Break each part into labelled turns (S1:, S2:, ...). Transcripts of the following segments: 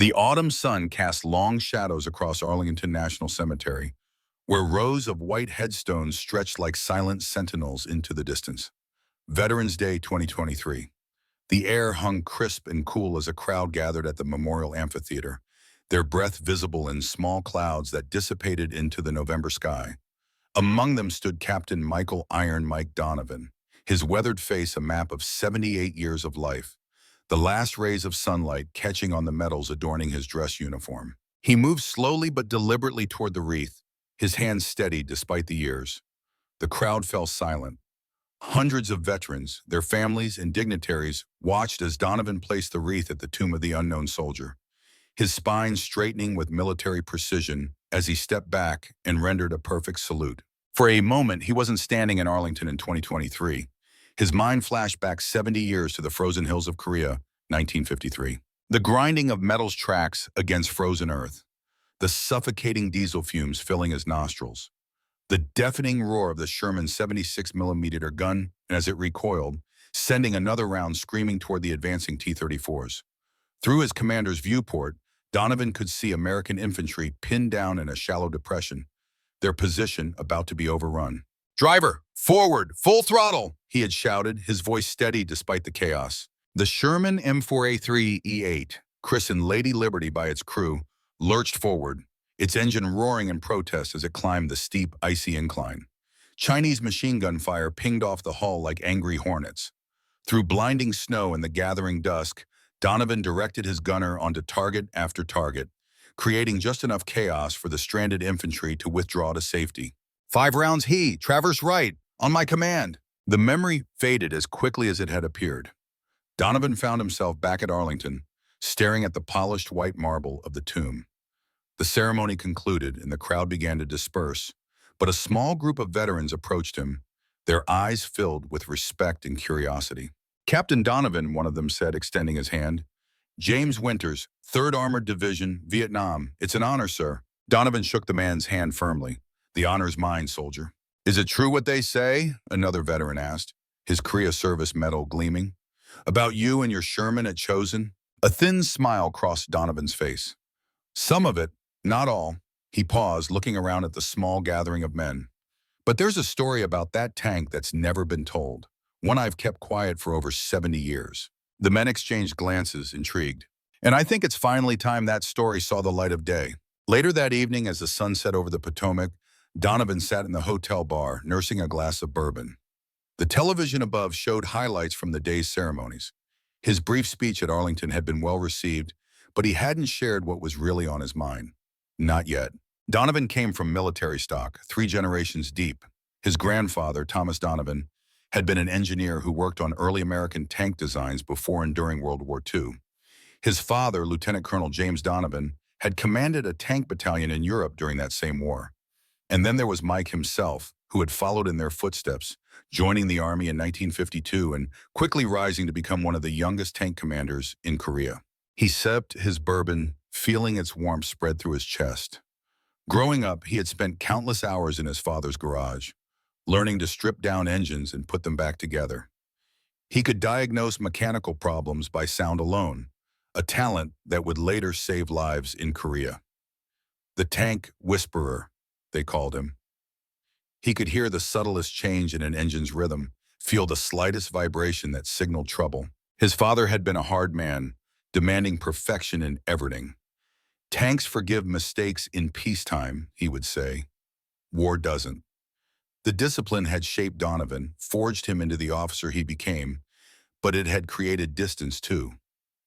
S1: The autumn sun cast long shadows across Arlington National Cemetery, where rows of white headstones stretched like silent sentinels into the distance. Veterans Day 2023. The air hung crisp and cool as a crowd gathered at the Memorial Amphitheater, their breath visible in small clouds that dissipated into the November sky. Among them stood Captain Michael "Iron Mike" Donovan, his weathered face a map of 78 years of life, the last rays of sunlight catching on the medals adorning his dress uniform. He moved slowly but deliberately toward the wreath, his hands steady despite the years. The crowd fell silent. Hundreds of veterans, their families, and dignitaries watched as Donovan placed the wreath at the tomb of the unknown soldier, his spine straightening with military precision as he stepped back and rendered a perfect salute. For a moment, he wasn't standing in Arlington in 2023. His mind flashed back 70 years to the frozen hills of Korea, 1953. The grinding of metals tracks against frozen earth, the suffocating diesel fumes filling his nostrils, the deafening roar of the Sherman 76mm gun as it recoiled, sending another round screaming toward the advancing T-34s. Through his commander's viewport, Donovan could see American infantry pinned down in a shallow depression, their position about to be overrun. "Driver, forward, full throttle," he had shouted, his voice steady despite the chaos. The Sherman M4A3E8, christened Lady Liberty by its crew, lurched forward, its engine roaring in protest as it climbed the steep, icy incline. Chinese machine gun fire pinged off the hull like angry hornets. Through blinding snow and the gathering dusk, Donovan directed his gunner onto target after target, creating just enough chaos for the stranded infantry to withdraw to safety. "5 rounds traverse right, on my command." The memory faded as quickly as it had appeared. Donovan found himself back at Arlington, staring at the polished white marble of the tomb. The ceremony concluded and the crowd began to disperse, but a small group of veterans approached him, their eyes filled with respect and curiosity. "Captain Donovan," one of them said, extending his hand. "James Winters, 3rd Armored Division, Vietnam. It's an honor, sir." Donovan shook the man's hand firmly. "The honor's mine, soldier." "Is it true what they say?" another veteran asked, his Korea service medal gleaming. "About you and your Sherman at Chosin?" A thin smile crossed Donovan's face. "Some of it, not all." He paused, looking around at the small gathering of men. "But there's a story about that tank that's never been told, one I've kept quiet for over 70 years. The men exchanged glances, intrigued. "And I think it's finally time that story saw the light of day." Later that evening, as the sun set over the Potomac, Donovan sat in the hotel bar, nursing a glass of bourbon. The television above showed highlights from the day's ceremonies. His brief speech at Arlington had been well received, but he hadn't shared what was really on his mind. Not yet. Donovan came from military stock, 3 generations deep. His grandfather, Thomas Donovan, had been an engineer who worked on early American tank designs before and during World War II. His father, Lieutenant Colonel James Donovan, had commanded a tank battalion in Europe during that same war. And then there was Mike himself, who had followed in their footsteps, joining the Army in 1952 and quickly rising to become one of the youngest tank commanders in Korea. He sipped his bourbon, feeling its warmth spread through his chest. Growing up, he had spent countless hours in his father's garage, learning to strip down engines and put them back together. He could diagnose mechanical problems by sound alone, a talent that would later save lives in Korea. The tank whisperer, they called him. He could hear the subtlest change in an engine's rhythm, feel the slightest vibration that signaled trouble. His father had been a hard man, demanding perfection in everything. "Tanks forgive mistakes in peacetime," he would say. "War doesn't." The discipline had shaped Donovan, forged him into the officer he became, but it had created distance too.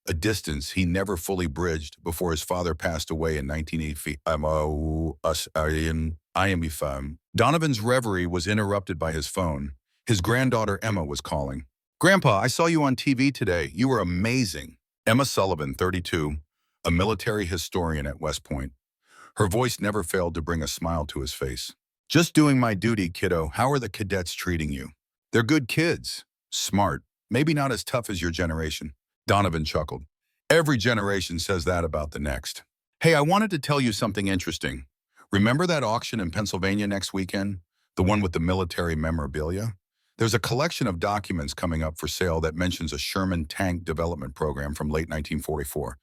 S1: A distance he never fully bridged before his father passed away in 1985. Donovan's reverie was interrupted by his phone. His granddaughter Emma was calling. "Grandpa, I saw you on TV today. You were amazing." Emma Sullivan, 32, a military historian at West Point. Her voice never failed to bring a smile to his face. "Just doing my duty, kiddo. How are the cadets treating you?" "They're good kids. Smart. Maybe not as tough as your generation." Donovan chuckled. "Every generation says that about the next." "Hey, I wanted to tell you something interesting. Remember that auction in Pennsylvania next weekend? The one with the military memorabilia? There's a collection of documents coming up for sale that mentions a Sherman tank development program from late 1944.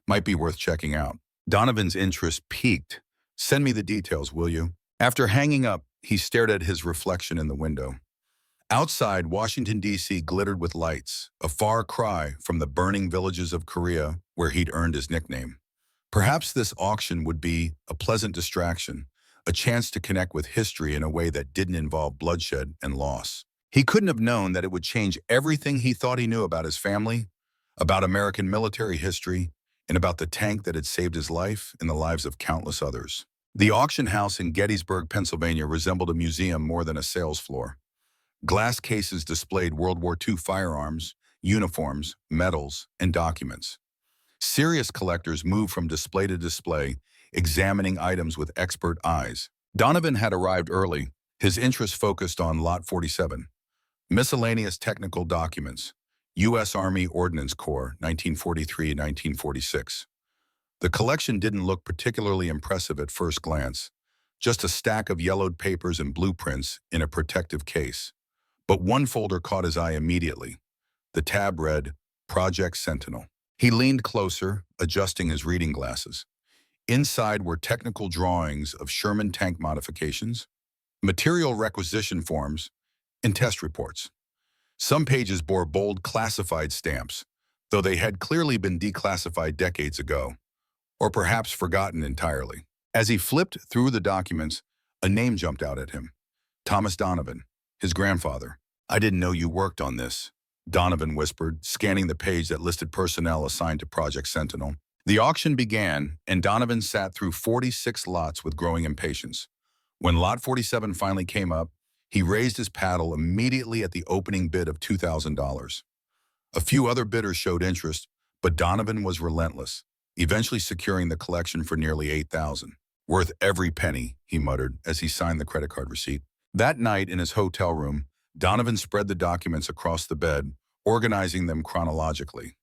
S1: Might be worth checking out. Donovan's interest peaked. Send me the details, will you? After hanging up, he stared at his reflection in the window. Outside, Washington, D.C. glittered with lights, a far cry from the burning villages of Korea where he'd earned his nickname. Perhaps this auction would be a pleasant distraction, a chance to connect with history in a way that didn't involve bloodshed and loss. He couldn't have known that it would change everything he thought he knew about his family, about American military history, and about the tank that had saved his life and the lives of countless others. The auction house in Gettysburg, Pennsylvania resembled a museum more than a sales floor. Glass cases displayed World War II firearms, uniforms, medals, and documents. Serious collectors moved from display to display, examining items with expert eyes. Donovan had arrived early, his interest focused on Lot 47. Miscellaneous technical documents, U.S. Army Ordnance Corps, 1943-1946. The collection didn't look particularly impressive at first glance, just a stack of yellowed papers and blueprints in a protective case. But one folder caught his eye immediately. The tab read, Project Sentinel. He leaned closer, adjusting his reading glasses. Inside were technical drawings of Sherman tank modifications, material requisition forms, and test reports. Some pages bore bold classified stamps, though they had clearly been declassified decades ago, or perhaps forgotten entirely. As he flipped through the documents, a name jumped out at him. Thomas Donovan, his grandfather. I didn't know you worked on this, Donovan whispered, scanning the page that listed personnel assigned to Project Sentinel. The auction began, and Donovan sat through 46 lots with growing impatience. When Lot 47 finally came up, he raised his paddle immediately at the opening bid of $2,000. A few other bidders showed interest, but Donovan was relentless, eventually securing the collection for nearly $8,000. Worth every penny, he muttered as he signed the credit card receipt. That night in his hotel room, Donovan spread the documents across the bed, organizing them chronologically.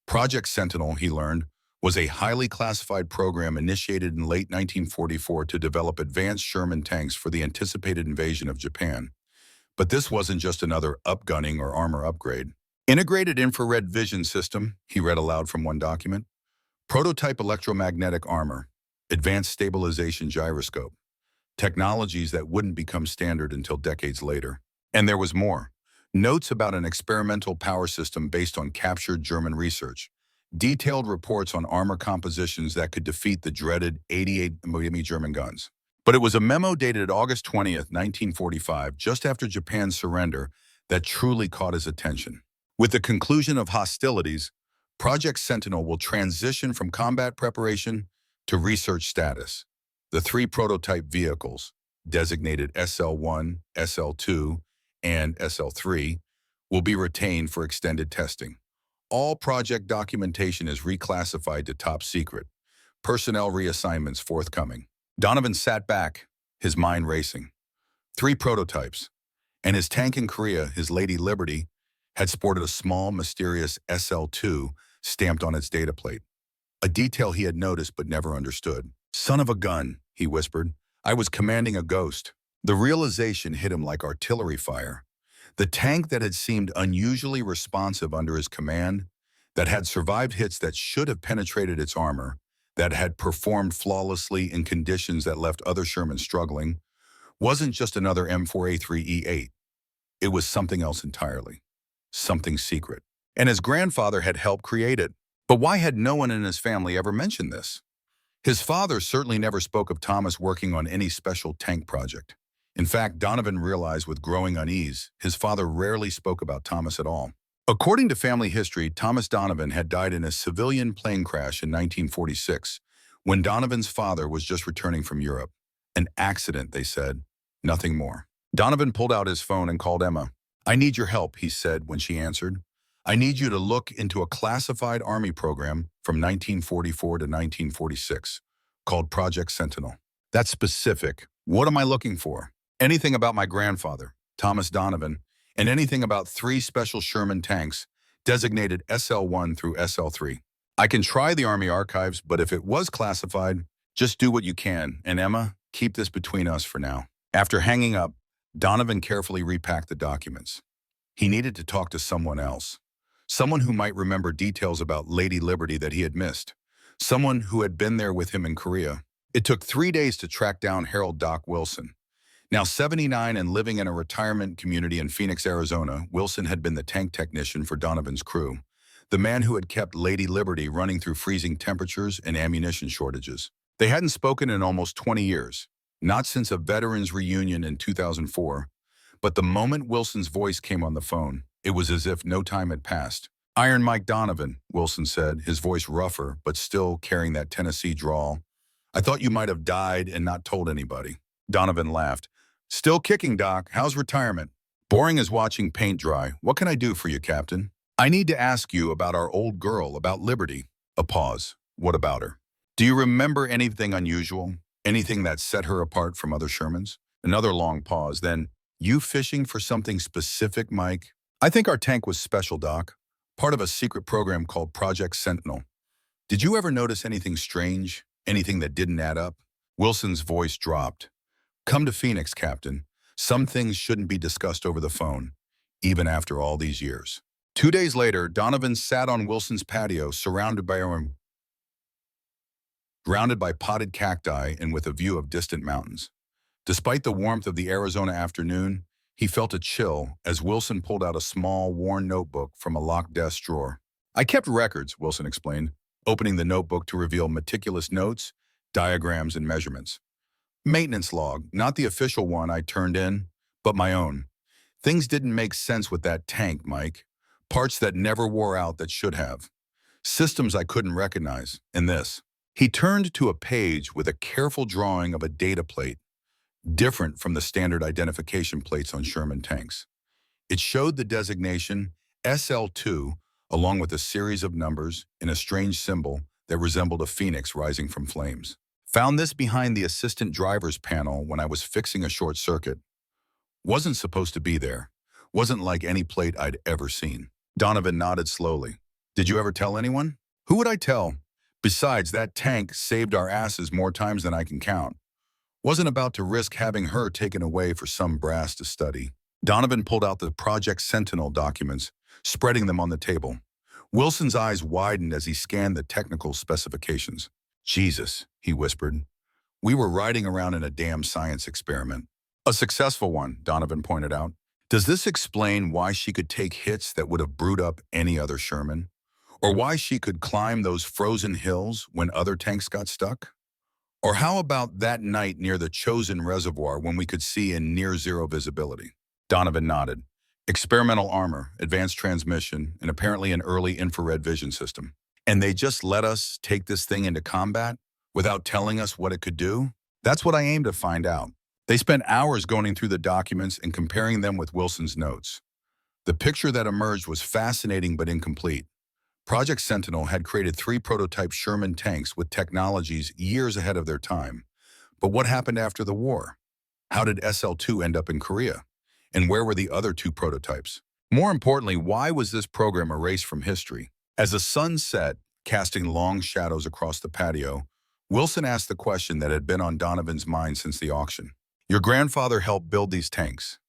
S1: Project Sentinel, he learned, was a highly classified program initiated in late 1944 to develop advanced Sherman tanks for the anticipated invasion of Japan. But this wasn't just another upgunning or armor upgrade. Integrated infrared vision system, he read aloud from one document. Prototype electromagnetic armor. Advanced stabilization gyroscope. Technologies that wouldn't become standard until decades later. And there was more. Notes about an experimental power system based on captured German research. Detailed reports on armor compositions that could defeat the dreaded 88mm German guns. But it was a memo dated August 20th, 1945, just after Japan's surrender, that truly caught his attention. With the conclusion of hostilities, Project Sentinel will transition from combat preparation to research status. The three prototype vehicles, designated SL-1, SL-2, and SL-3, will be retained for extended testing. All project documentation is reclassified to top secret. Personnel reassignments forthcoming. Donovan sat back, his mind racing. 3 prototypes, and his tank in Korea, his Lady Liberty, had sported a small, mysterious SL-2 stamped on its data plate. A detail he had noticed but never understood. Son of a gun, he whispered. I was commanding a ghost. The realization hit him like artillery fire. The tank that had seemed unusually responsive under his command, that had survived hits that should have penetrated its armor, that had performed flawlessly in conditions that left other Sherman struggling, wasn't just another M4A3E8. It was something else entirely. Something secret. And his grandfather had helped create it. But why had no one in his family ever mentioned this? His father certainly never spoke of Thomas working on any special tank project. In fact, Donovan realized with growing unease, his father rarely spoke about Thomas at all. According to family history, Thomas Donovan had died in a civilian plane crash in 1946, when Donovan's father was just returning from Europe. An accident, they said. Nothing more. Donovan pulled out his phone and called Emma. I need your help, he said when she answered. I need you to look into a classified Army program from 1944 to 1946, called Project Sentinel. That's specific. What am I looking for? Anything about my grandfather, Thomas Donovan, and anything about 3 special Sherman tanks, designated SL-1 through SL-3. I can try the Army archives, but if it was classified, just do what you can. And Emma, keep this between us for now. After hanging up, Donovan carefully repacked the documents. He needed to talk to someone else. Someone who might remember details about Lady Liberty that he had missed. someone who had been there with him in Korea. It took 3 days to track down Harold Doc Wilson. Now 79 and living in a retirement community in Phoenix, Arizona, Wilson had been the tank technician for Donovan's crew, the man who had kept Lady Liberty running through freezing temperatures and ammunition shortages. They hadn't spoken in almost 20 years, not since a veterans reunion in 2004, but the moment Wilson's voice came on the phone, it was as if no time had passed. "Iron Mike Donovan," Wilson said, his voice rougher but still carrying that Tennessee drawl. "I thought you might have died and not told anybody." Donovan laughed. "Still kicking, Doc. How's retirement?" "Boring as watching paint dry. What can I do for you, Captain?" "I need to ask you about our old girl, about Liberty." A pause. "What about her? Do you remember anything unusual? Anything that set her apart from other Shermans?" Another long pause. Then, "You fishing for something specific, Mike?" "I think our tank was special, Doc. Part of a secret program called Project Sentinel. Did you ever notice anything strange? Anything that didn't add up?" Wilson's voice dropped. "Come to Phoenix, Captain. Some things shouldn't be discussed over the phone, even after all these years." 2 days later, Donovan sat on Wilson's patio, surrounded by potted cacti and with a view of distant mountains. Despite the warmth of the Arizona afternoon, he felt a chill as Wilson pulled out a small, worn notebook from a locked desk drawer. "I kept records," Wilson explained, opening the notebook to reveal meticulous notes, diagrams, and measurements. "Maintenance log, not the official one I turned in, but my own. Things didn't make sense with that tank, Mike. Parts that never wore out that should have. Systems I couldn't recognize, and this." He turned to a page with a careful drawing of a data plate, different from the standard identification plates on Sherman tanks. It showed the designation SL2 along with a series of numbers and a strange symbol that resembled a phoenix rising from flames. "Found this behind the assistant driver's panel when I was fixing a short circuit. Wasn't supposed to be there. Wasn't like any plate I'd ever seen." Donovan nodded slowly. "Did you ever tell anyone?" "Who would I tell? Besides, that tank saved our asses more times than I can count. Wasn't about to risk having her taken away for some brass to study." Donovan pulled out the Project Sentinel documents, spreading them on the table. Wilson's eyes widened as he scanned the technical specifications. "Jesus," he whispered. "We were riding around in a damn science experiment." "A successful one," Donovan pointed out. "Does this explain why she could take hits that would have brewed up any other Sherman? Or why she could climb those frozen hills when other tanks got stuck? Or how about that night near the Chosen Reservoir when we could see in near-zero visibility?" Donovan nodded. "Experimental armor, advanced transmission, and apparently an early infrared vision system. And they just let us take this thing into combat without telling us what it could do? That's what I aim to find out." They spent hours going through the documents and comparing them with Wilson's notes. The picture that emerged was fascinating but incomplete. Project Sentinel had created 3 prototype Sherman tanks with technologies years ahead of their time. But what happened after the war? How did SL2 end up in Korea? And where were the other 2 prototypes? More importantly, why was this program erased from history? As the sun set, casting long shadows across the patio, Wilson asked the question that had been on Donovan's mind since the auction. "Your grandfather helped build these tanks.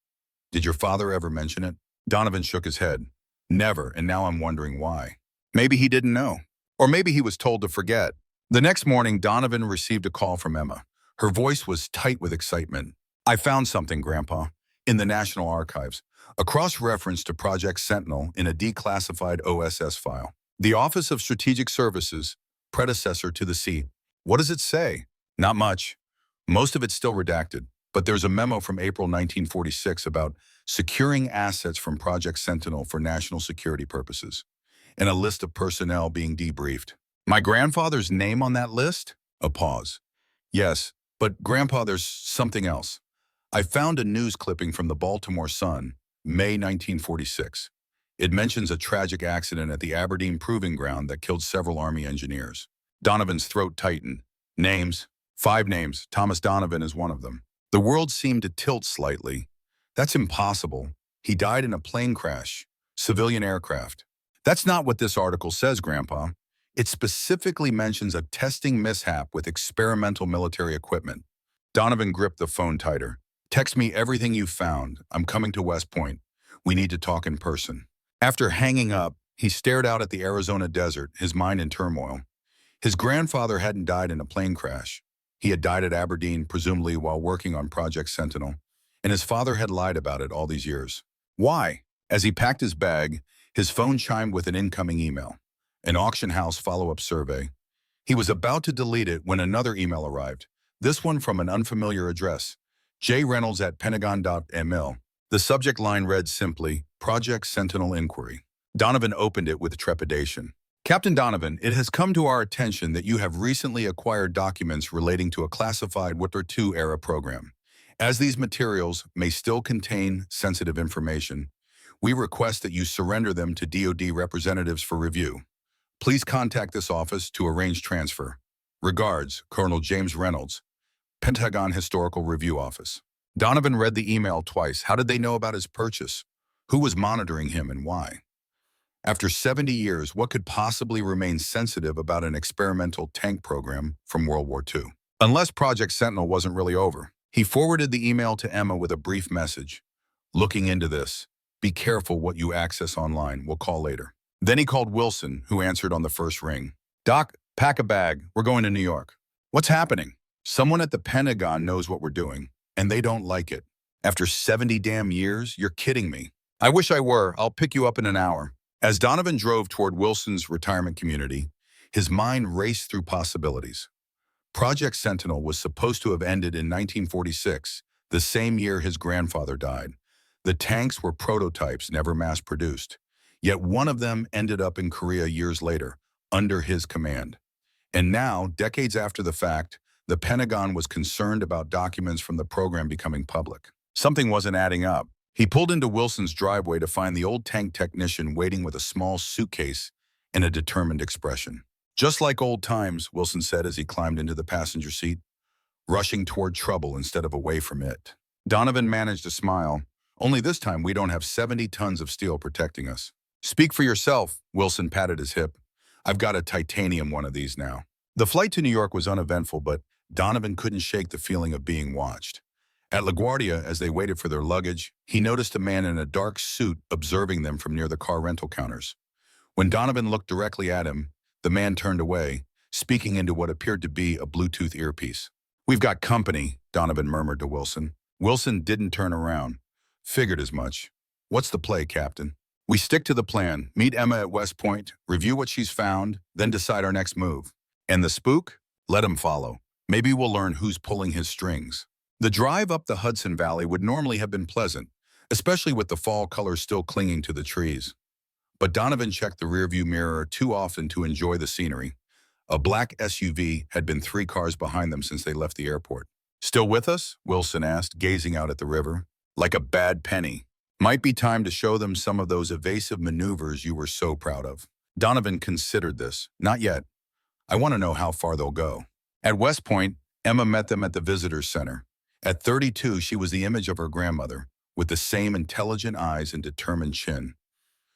S1: Did your father ever mention it?" Donovan shook his head. "Never, and now I'm wondering why. Maybe he didn't know. Or maybe he was told to forget." The next morning, Donovan received a call from Emma. Her voice was tight with excitement. "I found something, Grandpa, in the National Archives. A cross-reference to Project Sentinel in a declassified OSS file. The Office of Strategic Services, predecessor to the C. What does it say?" "Not much. Most of it's still redacted. But there's a memo from April 1946 about securing assets from Project Sentinel for national security purposes, and a list of personnel being debriefed." "My grandfather's name on that list?" A pause. "Yes, but Grandpa, there's something else. I found a news clipping from the Baltimore Sun, May 1946. It mentions a tragic accident at the Aberdeen Proving Ground that killed several Army engineers." Donovan's throat tightened. "Names? 5 names. Thomas Donovan is one of them." The world seemed to tilt slightly. "That's impossible. He died in a plane crash. Civilian aircraft." "That's not what this article says, Grandpa. It specifically mentions a testing mishap with experimental military equipment." Donovan gripped the phone tighter. "Text me everything you found. I'm coming to West Point. We need to talk in person." After hanging up, he stared out at the Arizona desert, his mind in turmoil. His grandfather hadn't died in a plane crash. He had died at Aberdeen, presumably while working on Project Sentinel, and his father had lied about it all these years. Why? As he packed his bag, his phone chimed with an incoming email, an auction house follow-up survey. He was about to delete it when another email arrived, this one from an unfamiliar address, jreynolds@pentagon.mil. The subject line read simply, Project Sentinel Inquiry. Donovan opened it with trepidation. Captain Donovan, it has come to our attention that you have recently acquired documents relating to a classified World War II era program. As these materials may still contain sensitive information, we request that you surrender them to DoD representatives for review. Please contact this office to arrange transfer. Regards, Colonel James Reynolds, Pentagon Historical Review Office. Donovan read the email twice. How did they know about his purchase? Who was monitoring him and why? After 70 years, what could possibly remain sensitive about an experimental tank program from World War II? Unless Project Sentinel wasn't really over. He forwarded the email to Emma with a brief message. Looking into this. Be careful what you access online. We'll call later. Then he called Wilson, who answered on the first ring. Doc, pack a bag. We're going to New York. What's happening? Someone at the Pentagon knows what we're doing, and they don't like it. After 70 damn years? You're kidding me. I wish I were. I'll pick you up in an hour. As Donovan drove toward Wilson's retirement community, his mind raced through possibilities. Project Sentinel was supposed to have ended in 1946, the same year his grandfather died. The tanks were prototypes, never mass-produced. Yet one of them ended up in Korea years later, under his command. And now, decades after the fact, the Pentagon was concerned about documents from the program becoming public. Something wasn't adding up. He pulled into Wilson's driveway to find the old tank technician waiting with a small suitcase and a determined expression. Just like old times, Wilson said as he climbed into the passenger seat, rushing toward trouble instead of away from it. Donovan managed to smile. Only this time we don't have 70 tons of steel protecting us. Speak for yourself, Wilson patted his hip. I've got a titanium one of these now. The flight to New York was uneventful, but Donovan couldn't shake the feeling of being watched. At LaGuardia, as they waited for their luggage, he noticed a man in a dark suit observing them from near the car rental counters. When Donovan looked directly at him, the man turned away, speaking into what appeared to be a Bluetooth earpiece. We've got company, Donovan murmured to Wilson. Wilson didn't turn around. Figured as much. What's the play, Captain? We stick to the plan, meet Emma at West Point, review what she's found, then decide our next move. And the spook? Let him follow. Maybe we'll learn who's pulling his strings. The drive up the Hudson Valley would normally have been pleasant, especially with the fall colors still clinging to the trees. But Donovan checked the rearview mirror too often to enjoy the scenery. A black SUV had been 3 cars behind them since they left the airport. Still with us? Wilson asked, gazing out at the river. Like a bad penny. Might be time to show them some of those evasive maneuvers you were so proud of. Donovan considered this. Not yet. I want to know how far they'll go. At West Point, Emma met them at the Visitors Center. At 32, she was the image of her grandmother, with the same intelligent eyes and determined chin.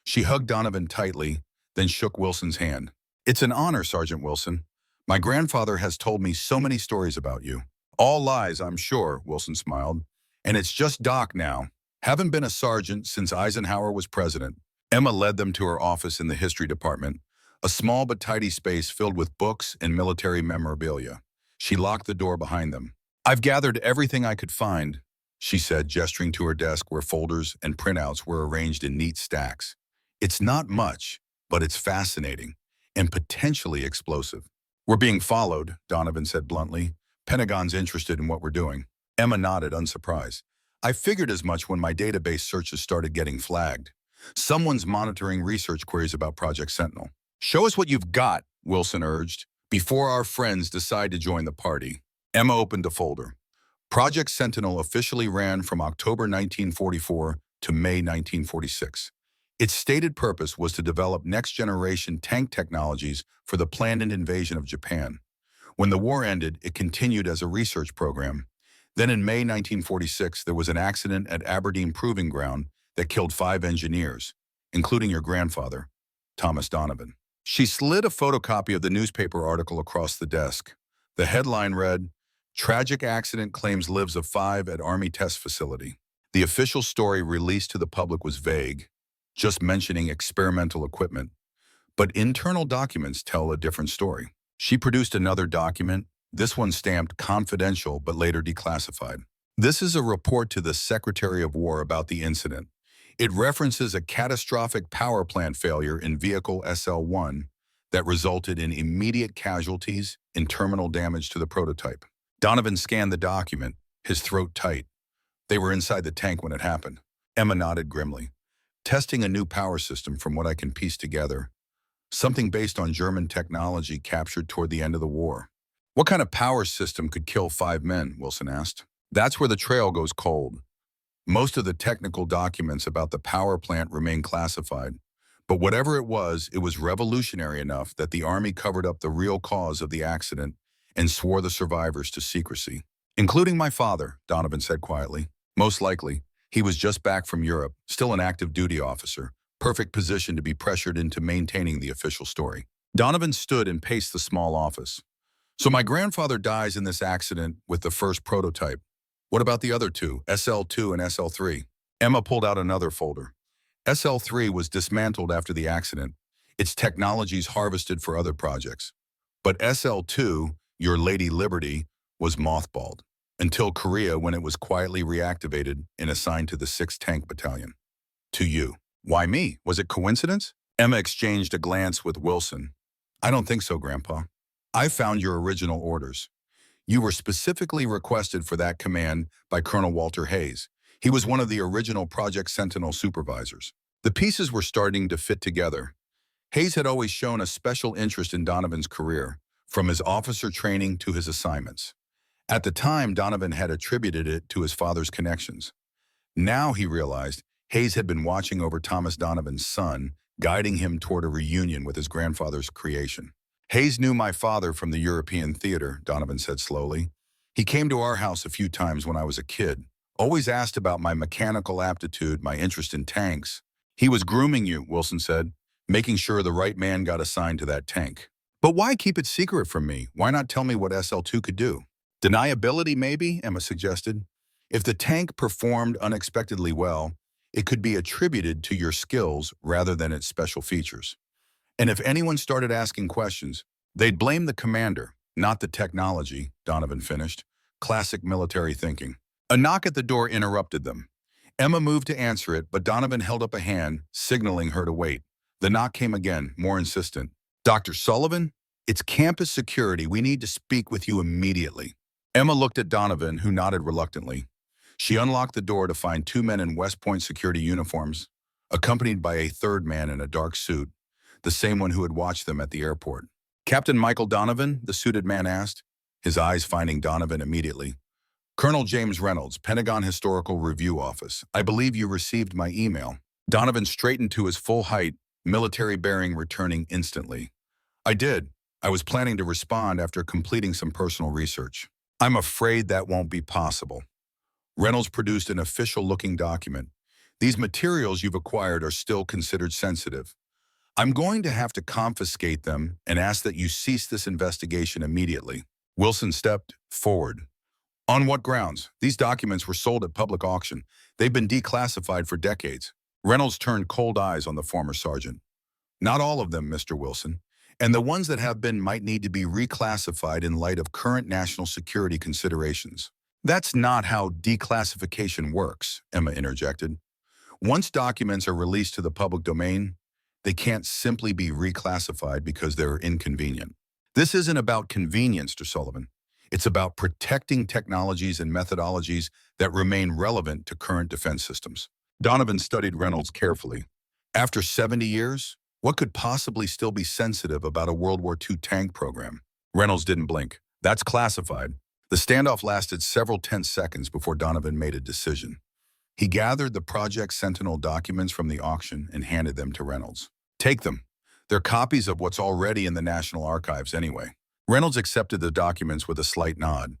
S1: She hugged Donovan tightly, then shook Wilson's hand. It's an honor, Sergeant Wilson. My grandfather has told me so many stories about you. All lies, I'm sure, Wilson smiled. And it's just Doc now. Haven't been a sergeant since Eisenhower was president. Emma led them to her office in the history department, a small but tidy space filled with books and military memorabilia. She locked the door behind them. I've gathered everything I could find, she said, gesturing to her desk where folders and printouts were arranged in neat stacks. It's not much, but it's fascinating and potentially explosive. We're being followed, Donovan said bluntly. Pentagon's interested in what we're doing. Emma nodded, unsurprised. I figured as much when my database searches started getting flagged. Someone's monitoring research queries about Project Sentinel. Show us what you've got, Wilson urged, before our friends decide to join the party. Emma opened a folder. Project Sentinel officially ran from October 1944 to May 1946. Its stated purpose was to develop next-generation tank technologies for the planned invasion of Japan. When the war ended, it continued as a research program. Then in May 1946, there was an accident at Aberdeen Proving Ground that killed 5 engineers, including your grandfather, Thomas Donovan. She slid a photocopy of the newspaper article across the desk. The headline read, Tragic Accident Claims Lives of 5 at Army Test Facility. The official story released to the public was vague, just mentioning experimental equipment. But internal documents tell a different story. She produced another document, this one stamped confidential but later declassified. This is a report to the Secretary of War about the incident. It references a catastrophic power plant failure in vehicle SL-1 that resulted in immediate casualties and terminal damage to the prototype. Donovan scanned the document, his throat tight. They were inside the tank when it happened. Emma nodded grimly. Testing a new power system from what I can piece together. Something based on German technology captured toward the end of the war. What kind of power system could kill 5 men? Wilson asked. That's where the trail goes cold. Most of the technical documents about the power plant remain classified. But whatever it was revolutionary enough that the Army covered up the real cause of the accident and swore the survivors to secrecy. Including my father, Donovan said quietly. Most likely, he was just back from Europe, still an active duty officer, perfect position to be pressured into maintaining the official story. Donovan stood and paced the small office. So my grandfather dies in this accident with the first prototype. What about the other two, SL-2 and SL-3? Emma pulled out another folder. SL-3 was dismantled after the accident, its technologies harvested for other projects. But SL-2, your Lady Liberty, was mothballed until Korea when it was quietly reactivated and assigned to the 6th Tank Battalion. To you. Why me? Was it coincidence? Emma exchanged a glance with Wilson. I don't think so, Grandpa. I found your original orders. You were specifically requested for that command by Colonel Walter Hayes. He was one of the original Project Sentinel supervisors. The pieces were starting to fit together. Hayes had always shown a special interest in Donovan's career, from his officer training to his assignments. At the time, Donovan had attributed it to his father's connections. Now he realized Hayes had been watching over Thomas Donovan's son, guiding him toward a reunion with his grandfather's creation. Hayes knew my father from the European theater, Donovan said slowly. He came to our house a few times when I was a kid. Always asked about my mechanical aptitude, my interest in tanks. He was grooming you, Wilson said, making sure the right man got assigned to that tank. But why keep it secret from me? Why not tell me what SL-2 could do? Deniability, maybe, Emma suggested. If the tank performed unexpectedly well, it could be attributed to your skills rather than its special features. And if anyone started asking questions, they'd blame the commander, not the technology, Donovan finished. Classic military thinking. A knock at the door interrupted them. Emma moved to answer it, but Donovan held up a hand, signaling her to wait. The knock came again, more insistent. Dr. Sullivan, it's campus security. We need to speak with you immediately. Emma looked at Donovan, who nodded reluctantly. She unlocked the door to find 2 men in West Point security uniforms, accompanied by a third man in a dark suit, the same one who had watched them at the airport. Captain Michael Donovan, the suited man asked, his eyes finding Donovan immediately. Colonel James Reynolds, Pentagon Historical Review Office. I believe you received my email. Donovan straightened to his full height, military bearing returning instantly. I did. I was planning to respond after completing some personal research. I'm afraid that won't be possible. Reynolds produced an official-looking document. These materials you've acquired are still considered sensitive. I'm going to have to confiscate them and ask that you cease this investigation immediately. Wilson stepped forward. On what grounds? These documents were sold at public auction. They've been declassified for decades. Reynolds turned cold eyes on the former sergeant. Not all of them, Mr. Wilson. And the ones that have been might need to be reclassified in light of current national security considerations. That's not how declassification works, Emma interjected. Once documents are released to the public domain, they can't simply be reclassified because they're inconvenient. This isn't about convenience, Mr. Sullivan. It's about protecting technologies and methodologies that remain relevant to current defense systems. Donovan studied Reynolds carefully. After 70 years, what could possibly still be sensitive about a World War II tank program? Reynolds didn't blink. That's classified. The standoff lasted several tense seconds before Donovan made a decision. He gathered the Project Sentinel documents from the auction and handed them to Reynolds. Take them. They're copies of what's already in the National Archives anyway. Reynolds accepted the documents with a slight nod.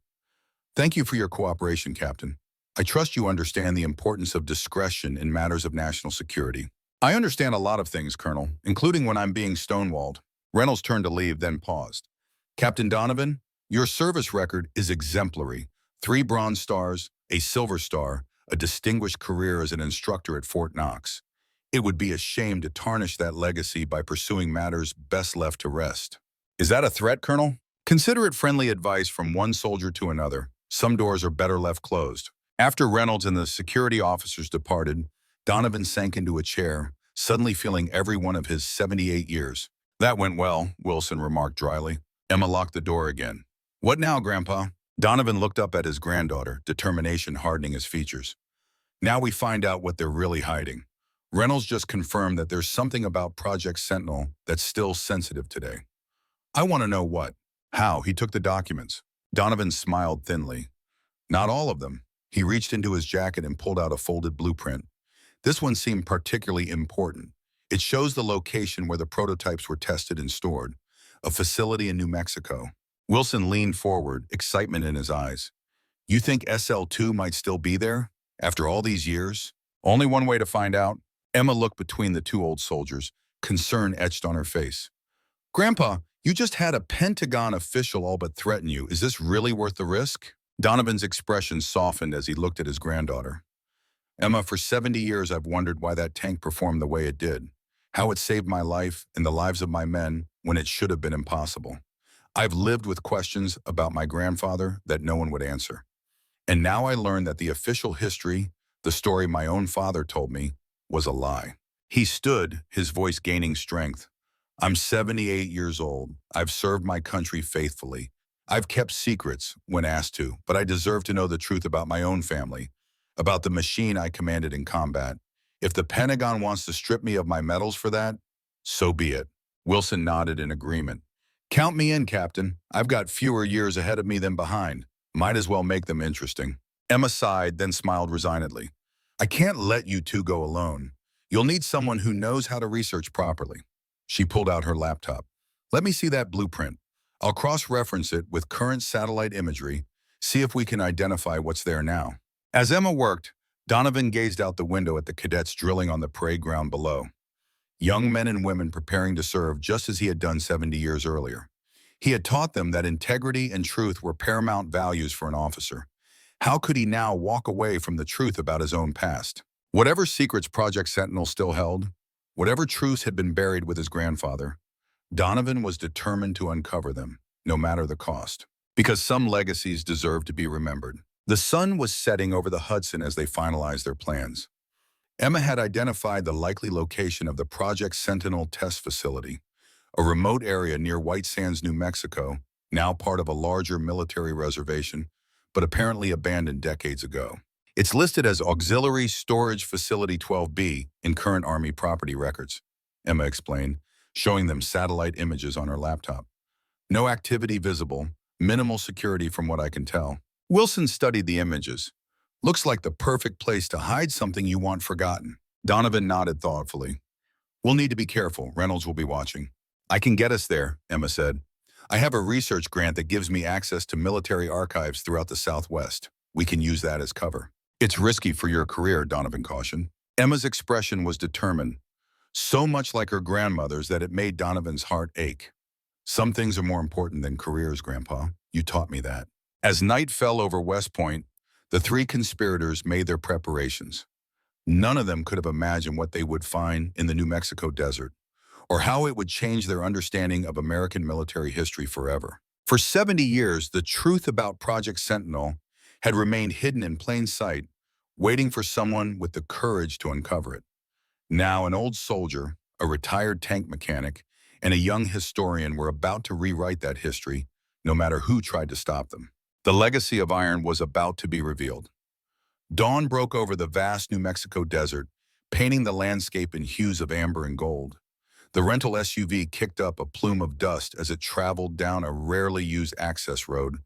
S1: Thank you for your cooperation, Captain. I trust you understand the importance of discretion in matters of national security. I understand a lot of things, Colonel, including when I'm being stonewalled. Reynolds turned to leave, then paused. Captain Donovan, your service record is exemplary. 3 Bronze Stars, a Silver Star, a distinguished career as an instructor at Fort Knox. It would be a shame to tarnish that legacy by pursuing matters best left to rest. Is that a threat, Colonel? Consider it friendly advice from one soldier to another. Some doors are better left closed. After Reynolds and the security officers departed, Donovan sank into a chair, suddenly feeling every one of his 78 years. That went well, Wilson remarked dryly. Emma locked the door again. What now, Grandpa? Donovan looked up at his granddaughter, determination hardening his features. Now we find out what they're really hiding. Reynolds just confirmed that there's something about Project Sentinel that's still sensitive today. I want to know what. How? He took the documents. Donovan smiled thinly. Not all of them. He reached into his jacket and pulled out a folded blueprint. This one seemed particularly important. It shows the location where the prototypes were tested and stored, a facility in New Mexico. Wilson leaned forward, excitement in his eyes. You think SL-2 might still be there? After all these years? Only one way to find out. Emma looked between the two old soldiers, concern etched on her face. Grandpa, you just had a Pentagon official all but threaten you. Is this really worth the risk? Donovan's expression softened as he looked at his granddaughter. Emma, for 70 years I've wondered why that tank performed the way it did, how it saved my life and the lives of my men when it should have been impossible. I've lived with questions about my grandfather that no one would answer. And now I learned that the official history, the story my own father told me, was a lie. He stood, his voice gaining strength. I'm 78 years old. I've served my country faithfully. I've kept secrets when asked to, but I deserve to know the truth about my own family, about the machine I commanded in combat. If the Pentagon wants to strip me of my medals for that, so be it. Wilson nodded in agreement. Count me in, Captain. I've got fewer years ahead of me than behind. Might as well make them interesting. Emma sighed, then smiled resignedly. I can't let you two go alone. You'll need someone who knows how to research properly. She pulled out her laptop. Let me see that blueprint. I'll cross-reference it with current satellite imagery, see if we can identify what's there now. As Emma worked, Donovan gazed out the window at the cadets drilling on the parade ground below. Young men and women preparing to serve just as he had done 70 years earlier. He had taught them that integrity and truth were paramount values for an officer. How could he now walk away from the truth about his own past? Whatever secrets Project Sentinel still held, whatever truths had been buried with his grandfather, Donovan was determined to uncover them, no matter the cost. Because some legacies deserve to be remembered. The sun was setting over the Hudson as they finalized their plans. Emma had identified the likely location of the Project Sentinel test facility, a remote area near White Sands, New Mexico, now part of a larger military reservation, but apparently abandoned decades ago. It's listed as Auxiliary Storage Facility 12B in current Army property records, Emma explained, showing them satellite images on her laptop. No activity visible, minimal security from what I can tell. Wilson studied the images. Looks like the perfect place to hide something you want forgotten. Donovan nodded thoughtfully. We'll need to be careful. Reynolds will be watching. I can get us there, Emma said. I have a research grant that gives me access to military archives throughout the Southwest. We can use that as cover. It's risky for your career, Donovan cautioned. Emma's expression was determined, so much like her grandmother's that it made Donovan's heart ache. Some things are more important than careers, Grandpa. You taught me that. As night fell over West Point, the three conspirators made their preparations. None of them could have imagined what they would find in the New Mexico desert, or how it would change their understanding of American military history forever. For 70 years, the truth about Project Sentinel had remained hidden in plain sight, waiting for someone with the courage to uncover it. Now an old soldier, a retired tank mechanic, and a young historian were about to rewrite that history, no matter who tried to stop them. The legacy of iron was about to be revealed. Dawn broke over the vast New Mexico desert, painting the landscape in hues of amber and gold. The rental SUV kicked up a plume of dust as it traveled down a rarely used access road,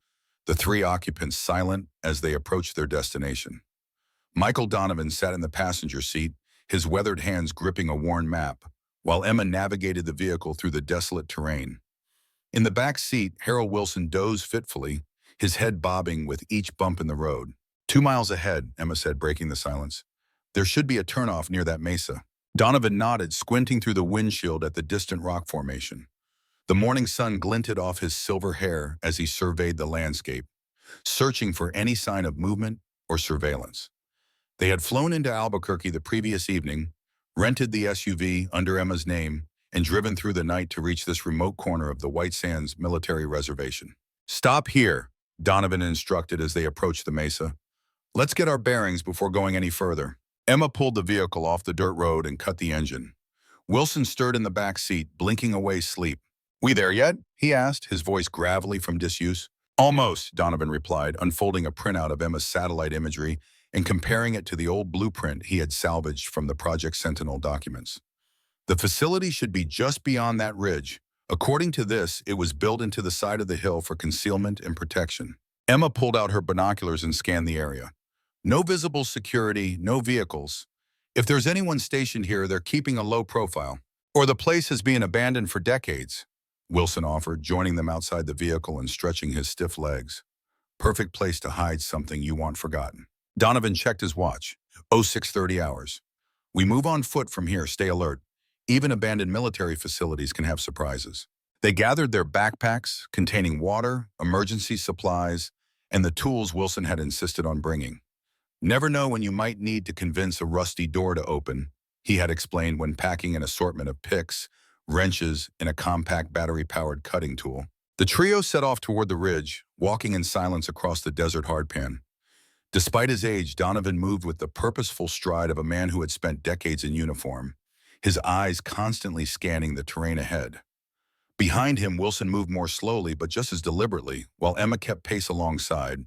S1: the three occupants silent as they approached their destination. Michael Donovan sat in the passenger seat, his weathered hands gripping a worn map, while Emma navigated the vehicle through the desolate terrain. In the back seat, Harold Wilson dozed fitfully, his head bobbing with each bump in the road. 2 miles ahead, Emma said, breaking the silence. There should be a turnoff near that mesa. Donovan nodded, squinting through the windshield at the distant rock formation. The morning sun glinted off his silver hair as he surveyed the landscape, searching for any sign of movement or surveillance. They had flown into Albuquerque the previous evening, rented the SUV under Emma's name, and driven through the night to reach this remote corner of the White Sands military reservation. "Stop here," Donovan instructed as they approached the mesa. "Let's get our bearings before going any further." Emma pulled the vehicle off the dirt road and cut the engine. Wilson stirred in the back seat, blinking away sleep. "We there yet?" he asked, his voice gravelly from disuse. "Almost," Donovan replied, unfolding a printout of Emma's satellite imagery and comparing it to the old blueprint he had salvaged from the Project Sentinel documents. "The facility should be just beyond that ridge. According to this, it was built into the side of the hill for concealment and protection." Emma pulled out her binoculars and scanned the area. "No visible security, no vehicles. If there's anyone stationed here, they're keeping a low profile. Or the place has been abandoned for decades," Wilson offered, joining them outside the vehicle and stretching his stiff legs. "Perfect place to hide something you want forgotten." Donovan checked his watch. 0630 hours. "We move on foot from here, stay alert. Even abandoned military facilities can have surprises." They gathered their backpacks containing water, emergency supplies, and the tools Wilson had insisted on bringing. "Never know when you might need to convince a rusty door to open," he had explained when packing an assortment of picks, wrenches, and a compact battery-powered cutting tool. The trio set off toward the ridge, walking in silence across the desert hardpan. Despite his age, Donovan moved with the purposeful stride of a man who had spent decades in uniform, his eyes constantly scanning the terrain ahead. Behind him, Wilson moved more slowly but just as deliberately, while Emma kept pace alongside,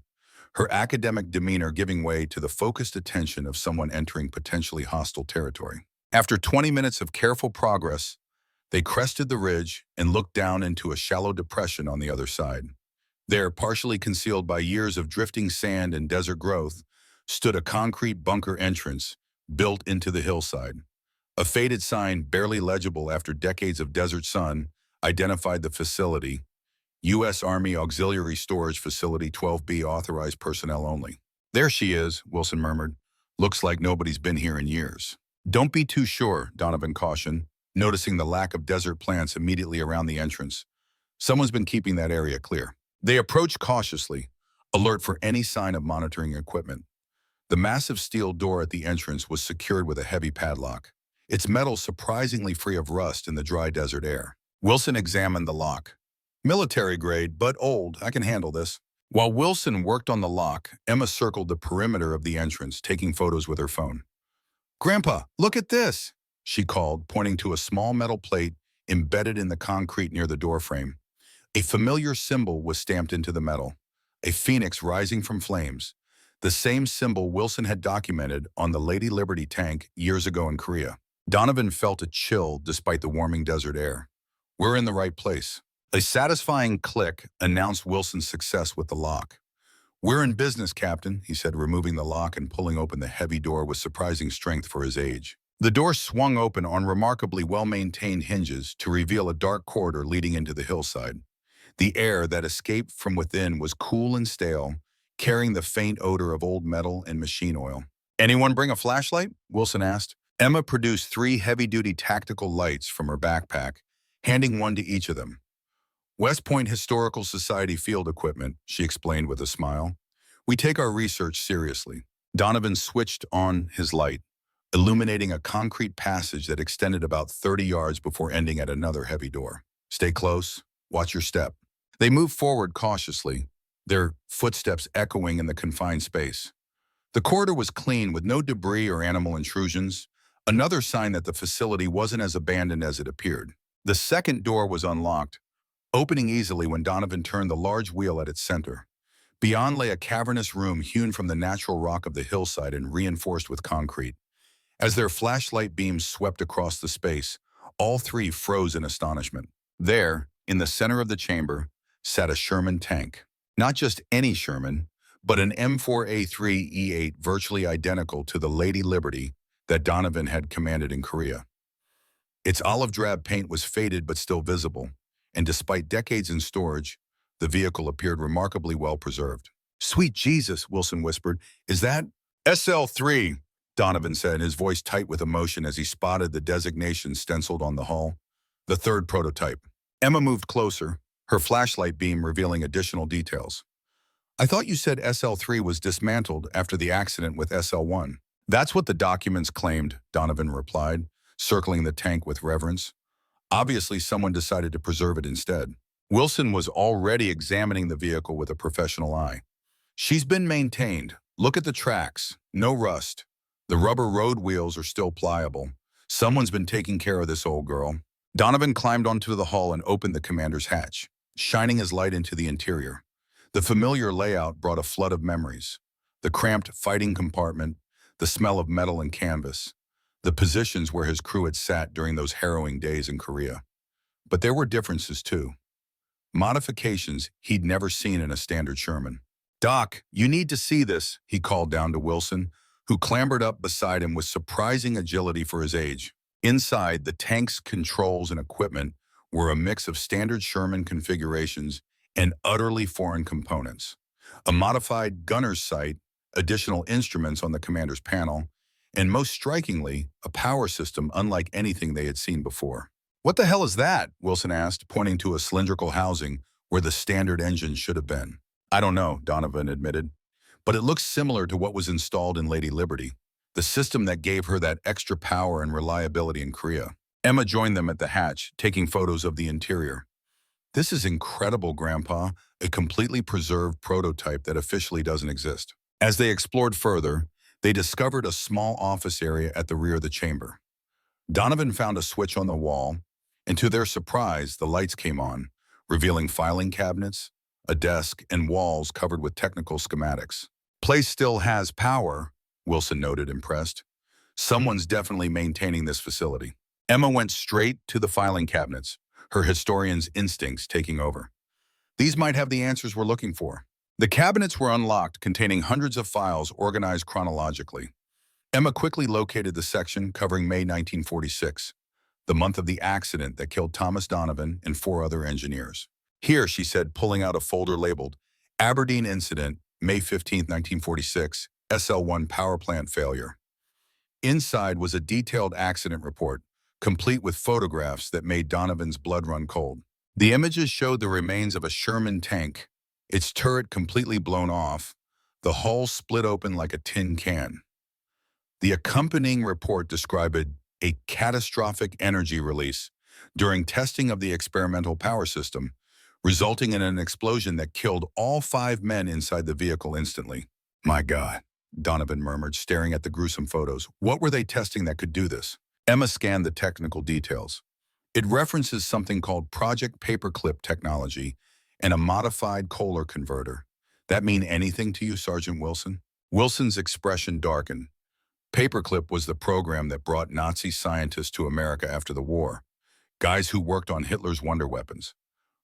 S1: her academic demeanor giving way to the focused attention of someone entering potentially hostile territory. After 20 minutes of careful progress, they crested the ridge and looked down into a shallow depression on the other side. There, partially concealed by years of drifting sand and desert growth, stood a concrete bunker entrance built into the hillside. A faded sign, barely legible after decades of desert sun, identified the facility: U.S. Army Auxiliary Storage Facility 12B, authorized personnel only. "There she is," Wilson murmured. "Looks like nobody's been here in years." "Don't be too sure," Donovan cautioned, noticing the lack of desert plants immediately around the entrance. "Someone's been keeping that area clear." They approached cautiously, alert for any sign of monitoring equipment. The massive steel door at the entrance was secured with a heavy padlock, its metal surprisingly free of rust in the dry desert air. Wilson examined the lock. "Military grade, but old. I can handle this." While Wilson worked on the lock, Emma circled the perimeter of the entrance, taking photos with her phone. "Grandpa, look at this," she called, pointing to a small metal plate embedded in the concrete near the doorframe. A familiar symbol was stamped into the metal, a phoenix rising from flames, the same symbol Wilson had documented on the Lady Liberty tank years ago in Korea. Donovan felt a chill despite the warming desert air. "We're in the right place." A satisfying click announced Wilson's success with the lock. "We're in business, Captain," he said, removing the lock and pulling open the heavy door with surprising strength for his age. The door swung open on remarkably well-maintained hinges to reveal a dark corridor leading into the hillside. The air that escaped from within was cool and stale, carrying the faint odor of old metal and machine oil. "Anyone bring a flashlight?" Wilson asked. Emma produced 3 heavy-duty tactical lights from her backpack, handing one to each of them. "West Point Historical Society field equipment," she explained with a smile. "We take our research seriously." Donovan switched on his light, illuminating a concrete passage that extended about 30 yards before ending at another heavy door. "Stay close. Watch your step." They moved forward cautiously, their footsteps echoing in the confined space. The corridor was clean, with no debris or animal intrusions, another sign that the facility wasn't as abandoned as it appeared. The second door was unlocked, opening easily when Donovan turned the large wheel at its center. Beyond lay a cavernous room hewn from the natural rock of the hillside and reinforced with concrete. As their flashlight beams swept across the space, all 3 froze in astonishment. There, in the center of the chamber, sat a Sherman tank. Not just any Sherman, but an M4A3E8 virtually identical to the Lady Liberty that Donovan had commanded in Korea. Its olive drab paint was faded but still visible, and despite decades in storage, the vehicle appeared remarkably well preserved. "Sweet Jesus," Wilson whispered. "Is that—" "SL3, Donovan said, his voice tight with emotion as he spotted the designation stenciled on the hull. "The 3rd prototype." Emma moved closer, her flashlight beam revealing additional details. "I thought you said SL3 was dismantled after the accident with SL1. "That's what the documents claimed," Donovan replied, circling the tank with reverence. Obviously, someone decided to preserve it instead. Wilson was already examining the vehicle with a professional eye. She's been maintained. Look at the tracks. No rust. The rubber road wheels are still pliable. Someone's been taking care of this old girl. Donovan climbed onto the hull and opened the commander's hatch, shining his light into the interior. The familiar layout brought a flood of memories. The cramped fighting compartment, the smell of metal and canvas, the positions where his crew had sat during those harrowing days in Korea. But there were differences too. Modifications he'd never seen in a standard Sherman. "Doc, you need to see this," he called down to Wilson, who clambered up beside him with surprising agility for his age. Inside, the tank's controls and equipment were a mix of standard Sherman configurations and utterly foreign components. A modified gunner's sight, additional instruments on the commander's panel, and most strikingly, a power system unlike anything they had seen before. "What the hell is that?" Wilson asked, pointing to a cylindrical housing where the standard engine should have been. "I don't know," Donovan admitted, "but it looks similar to what was installed in Lady Liberty, the system that gave her that extra power and reliability in Korea." Emma joined them at the hatch, taking photos of the interior. "This is incredible, Grandpa, a completely preserved prototype that officially doesn't exist." As they explored further, they discovered a small office area at the rear of the chamber. Donovan found a switch on the wall, and to their surprise, the lights came on, revealing filing cabinets, a desk, and walls covered with technical schematics. "Place still has power," Wilson noted, impressed. "Someone's definitely maintaining this facility." Emma went straight to the filing cabinets, her historian's instincts taking over. "These might have the answers we're looking for." The cabinets were unlocked, containing hundreds of files organized chronologically. Emma quickly located the section covering May 1946, the month of the accident that killed Thomas Donovan and 4 other engineers. "Here," she said, pulling out a folder labeled Aberdeen Incident, May 15, 1946, SL1 Power Plant Failure. Inside was a detailed accident report, complete with photographs that made Donovan's blood run cold. The images showed the remains of a Sherman tank, its turret completely blown off, the hull split open like a tin can. The accompanying report described a catastrophic energy release during testing of the experimental power system, resulting in an explosion that killed all 5 men inside the vehicle instantly. "My God," Donovan murmured, staring at the gruesome photos. "What were they testing that could do this?" Emma scanned the technical details. "It references something called Project Paperclip technology and a modified Kohler converter. That mean anything to you, Sergeant Wilson?" Wilson's expression darkened. Paperclip was the program that brought Nazi scientists to America after the war, guys who worked on Hitler's wonder weapons.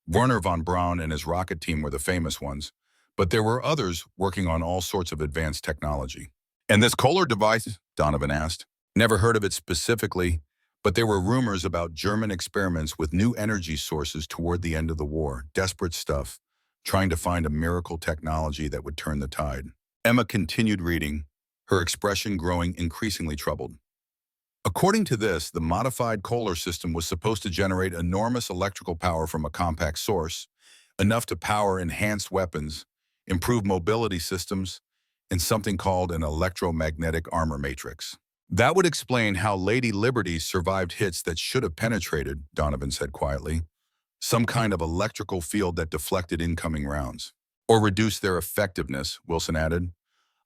S1: Werner von Braun and his rocket team were the famous ones, but there were others working on all sorts of advanced technology. "And this Kohler device?" Donovan asked. "Never heard of it specifically, but there were rumors about German experiments with new energy sources toward the end of the war. Desperate stuff, trying to find a miracle technology that would turn the tide." Emma continued reading, her expression growing increasingly troubled. "According to this, the modified Kohler system was supposed to generate enormous electrical power from a compact source, enough to power enhanced weapons, improve mobility systems, and something called an electromagnetic armor matrix. That would explain how Lady Liberty survived hits that should have penetrated," Donovan said quietly. "Some kind of electrical field that deflected incoming rounds. Or reduced their effectiveness," Wilson added.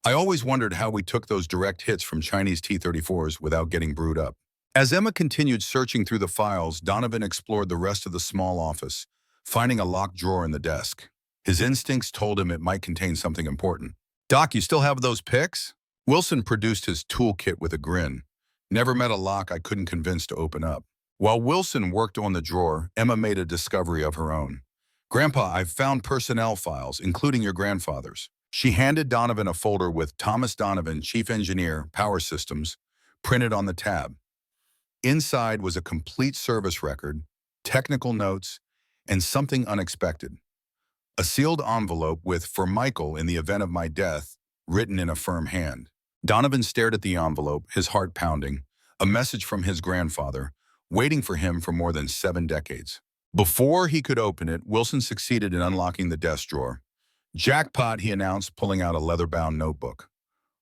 S1: "I always wondered how we took those direct hits from Chinese T-34s without getting brewed up." As Emma continued searching through the files, Donovan explored the rest of the small office, finding a locked drawer in the desk. His instincts told him it might contain something important. "Doc, you still have those pics?" Wilson produced his toolkit with a grin. "Never met a lock I couldn't convince to open up." While Wilson worked on the drawer, Emma made a discovery of her own. "Grandpa, I've found personnel files, including your grandfather's." She handed Donovan a folder with Thomas Donovan, Chief Engineer, Power Systems, printed on the tab. Inside was a complete service record, technical notes, and something unexpected. A sealed envelope with "For Michael in the event of my death," written in a firm hand. Donovan stared at the envelope, his heart pounding, a message from his grandfather, waiting for him for more than 7 decades. Before he could open it, Wilson succeeded in unlocking the desk drawer. "Jackpot," he announced, pulling out a leather-bound notebook.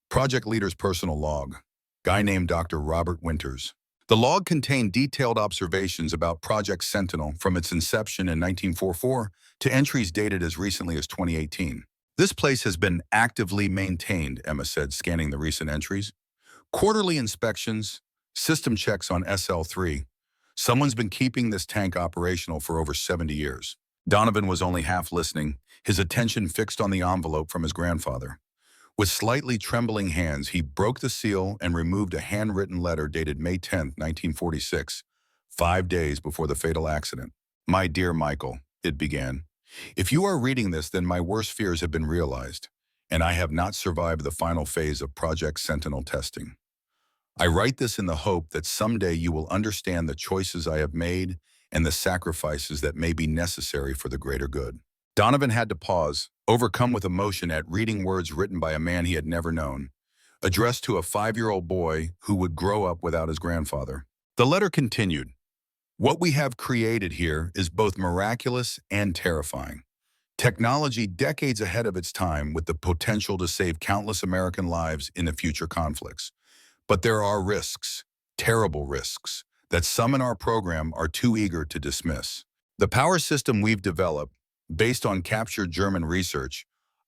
S1: "Project leader's personal log. Guy named Dr. Robert Winters. The log contained detailed observations about Project Sentinel from its inception in 1944 to entries dated as recently as 2018. This place has been actively maintained, Emma said, scanning the recent entries. Quarterly inspections, system checks on SL3. Someone's been keeping this tank operational for over 70 years. Donovan was only half listening, his attention fixed on the envelope from his grandfather. With slightly trembling hands, he broke the seal and removed a handwritten letter dated May 10, 1946, 5 days before the fatal accident. "My dear Michael," it began, "if you are reading this, then my worst fears have been realized, and I have not survived the final phase of Project Sentinel testing. I write this in the hope that someday you will understand the choices I have made and the sacrifices that may be necessary for the greater good." Donovan had to pause, overcome with emotion at reading words written by a man he had never known, addressed to a 5-year-old boy who would grow up without his grandfather. The letter continued, "What we have created here is both miraculous and terrifying. Technology decades ahead of its time with the potential to save countless American lives in the future conflicts. But there are risks, terrible risks, that some in our program are too eager to dismiss. The power system we've developed, based on captured German research,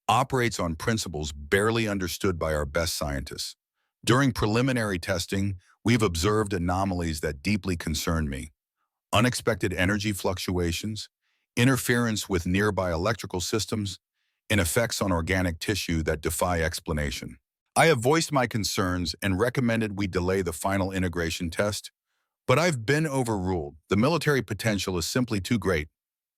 S1: operates on principles barely understood by our best scientists. During preliminary testing, we've observed anomalies that deeply concern me. Unexpected energy fluctuations, interference with nearby electrical systems, and effects on organic tissue that defy explanation. I have voiced my concerns and recommended we delay the final integration test, but I've been overruled. The military potential is simply too great,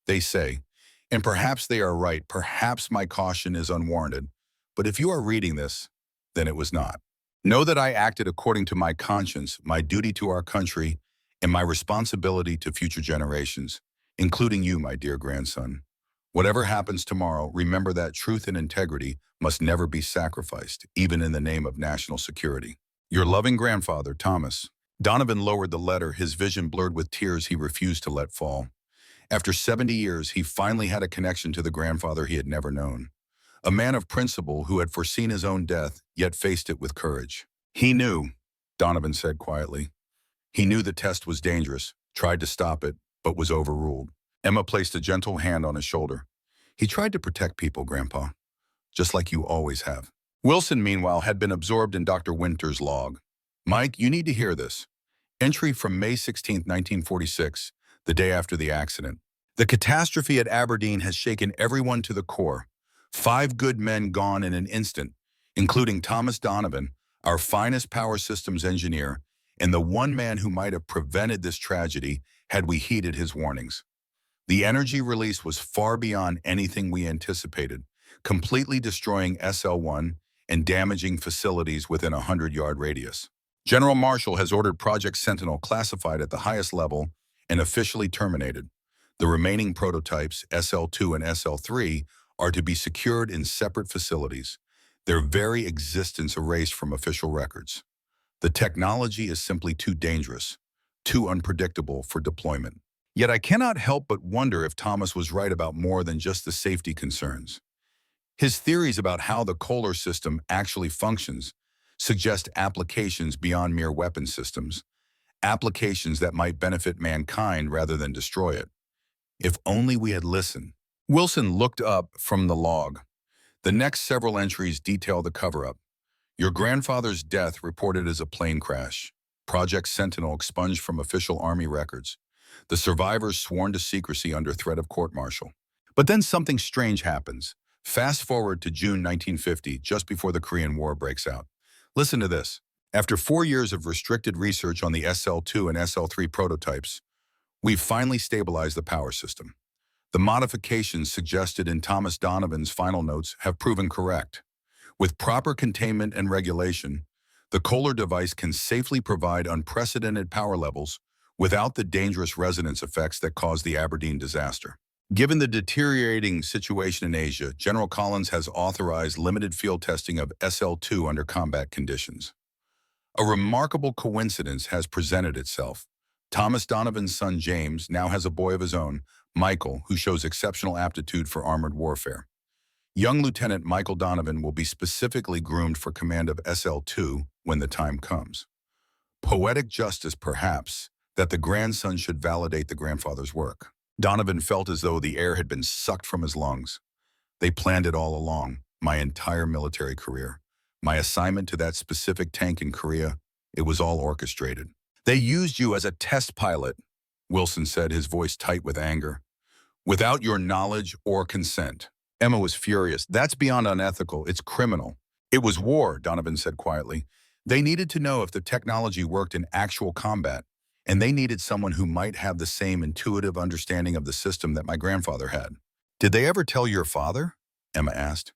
S1: they say. And perhaps they are right, perhaps my caution is unwarranted. But if you are reading this, then it was not. Know that I acted according to my conscience, my duty to our country, and my responsibility to future generations, including you, my dear grandson. Whatever happens tomorrow, remember that truth and integrity must never be sacrificed, even in the name of national security. Your loving grandfather, Thomas." Donovan lowered the letter, his vision blurred with tears he refused to let fall. After 70 years, he finally had a connection to the grandfather he had never known. A man of principle who had foreseen his own death, yet faced it with courage. "He knew," Donovan said quietly. "He knew the test was dangerous, tried to stop it, but was overruled." Emma placed a gentle hand on his shoulder. "He tried to protect people, Grandpa, just like you always have." Wilson, meanwhile, had been absorbed in Dr. Winter's log. "Mike, you need to hear this." Entry from May 16, 1946, the day after the accident. "The catastrophe at Aberdeen has shaken everyone to the core. 5 good men gone in an instant, including Thomas Donovan, our finest power systems engineer, and the one man who might have prevented this tragedy had we heeded his warnings. The energy release was far beyond anything we anticipated, completely destroying SL1 and damaging facilities within a 100-yard radius. General Marshall has ordered Project Sentinel classified at the highest level and officially terminated. The remaining prototypes, SL2 and SL3, are to be secured in separate facilities, their very existence erased from official records. The technology is simply too dangerous, too unpredictable for deployment. Yet I cannot help but wonder if Thomas was right about more than just the safety concerns. His theories about how the Kohler system actually functions suggest applications beyond mere weapon systems, applications that might benefit mankind rather than destroy it. If only we had listened. Wilson looked up from the log. The next several entries detail the cover-up. Your grandfather's death reported as a plane crash. Project Sentinel expunged from official Army records. The survivors sworn to secrecy under threat of court-martial. But then something strange happens. Fast forward to June 1950, just before the Korean War breaks out. Listen to this. After 4 years of restricted research on the SL2 and SL3 prototypes, we've finally stabilized the power system. The modifications suggested in Thomas Donovan's final notes have proven correct. With proper containment and regulation, the Kohler device can safely provide unprecedented power levels without the dangerous resonance effects that caused the Aberdeen disaster. Given the deteriorating situation in Asia, General Collins has authorized limited field testing of SL2 under combat conditions. A remarkable coincidence has presented itself. Thomas Donovan's son James now has a boy of his own, Michael, who shows exceptional aptitude for armored warfare. Young Lieutenant Michael Donovan will be specifically groomed for command of SL2 when the time comes. Poetic justice, perhaps, that the grandson should validate the grandfather's work. Donovan felt as though the air had been sucked from his lungs. They planned it all along, my entire military career. My assignment to that specific tank in Korea, it was all orchestrated. They used you as a test pilot, Wilson said, his voice tight with anger. Without your knowledge or consent. Emma was furious. That's beyond unethical. It's criminal. It was war, Donovan said quietly. They needed to know if the technology worked in actual combat, and they needed someone who might have the same intuitive understanding of the system that my grandfather had. Did they ever tell your father? Emma asked.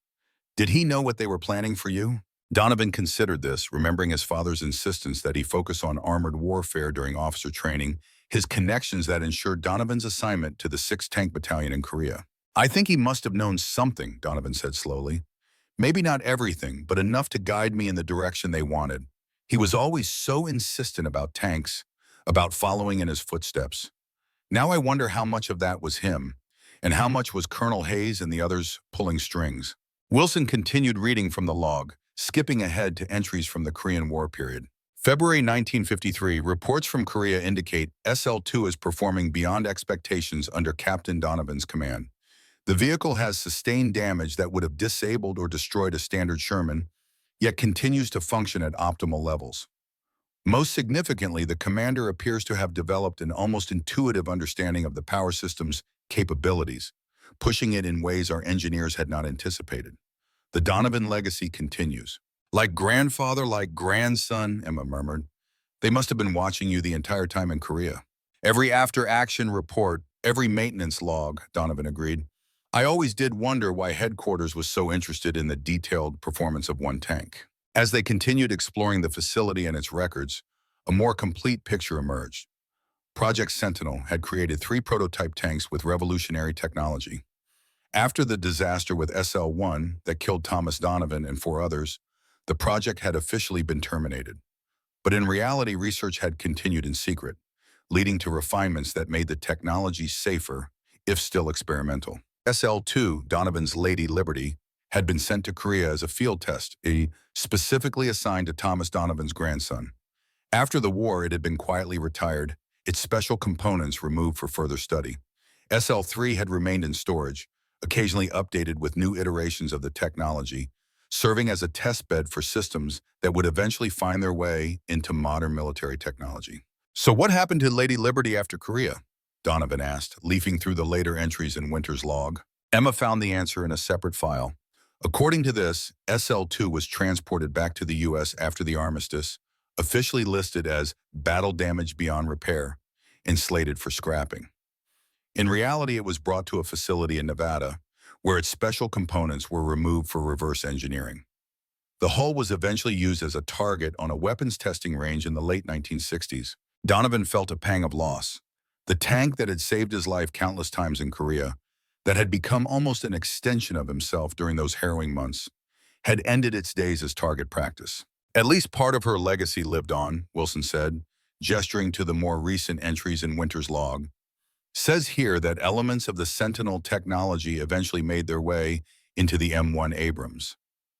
S1: Did he know what they were planning for you? Donovan considered this, remembering his father's insistence that he focus on armored warfare during officer training, his connections that ensured Donovan's assignment to the 6th Tank Battalion in Korea. I think he must have known something, Donovan said slowly. Maybe not everything, but enough to guide me in the direction they wanted. He was always so insistent about tanks, about following in his footsteps. Now I wonder how much of that was him, and how much was Colonel Hayes and the others pulling strings. Wilson continued reading from the log, skipping ahead to entries from the Korean War period. February 1953, reports from Korea indicate SL-2 is performing beyond expectations under Captain Donovan's command. The vehicle has sustained damage that would have disabled or destroyed a standard Sherman, yet continues to function at optimal levels. Most significantly, the commander appears to have developed an almost intuitive understanding of the power system's capabilities, pushing it in ways our engineers had not anticipated. The Donovan legacy continues. Like grandfather, like grandson, Emma murmured. They must have been watching you the entire time in Korea. Every after-action report, every maintenance log, Donovan agreed. I always did wonder why headquarters was so interested in the detailed performance of one tank. As they continued exploring the facility and its records, a more complete picture emerged. Project Sentinel had created 3 prototype tanks with revolutionary technology. After the disaster with SL-1 that killed Thomas Donovan and 4 others, the project had officially been terminated. But in reality, research had continued in secret, leading to refinements that made the technology safer, if still experimental. SL-2, Donovan's Lady Liberty, had been sent to Korea as a field test, specifically assigned to Thomas Donovan's grandson. After the war, it had been quietly retired, its special components removed for further study. SL-3 had remained in storage, occasionally updated with new iterations of the technology, serving as a test bed for systems that would eventually find their way into modern military technology. So what happened to Lady Liberty after Korea? Donovan asked, leafing through the later entries in Winter's log. Emma found the answer in a separate file. According to this, SL-2 was transported back to the U.S. after the armistice, officially listed as battle damage beyond repair, and slated for scrapping. In reality, it was brought to a facility in Nevada, where its special components were removed for reverse engineering. The hull was eventually used as a target on a weapons testing range in the late 1960s. Donovan felt a pang of loss. The tank that had saved his life countless times in Korea, that had become almost an extension of himself during those harrowing months, had ended its days as target practice. At least part of her legacy lived on, Wilson said, gesturing to the more recent entries in Winter's log. Says here that elements of the Sentinel technology eventually made their way into the M1 Abrams.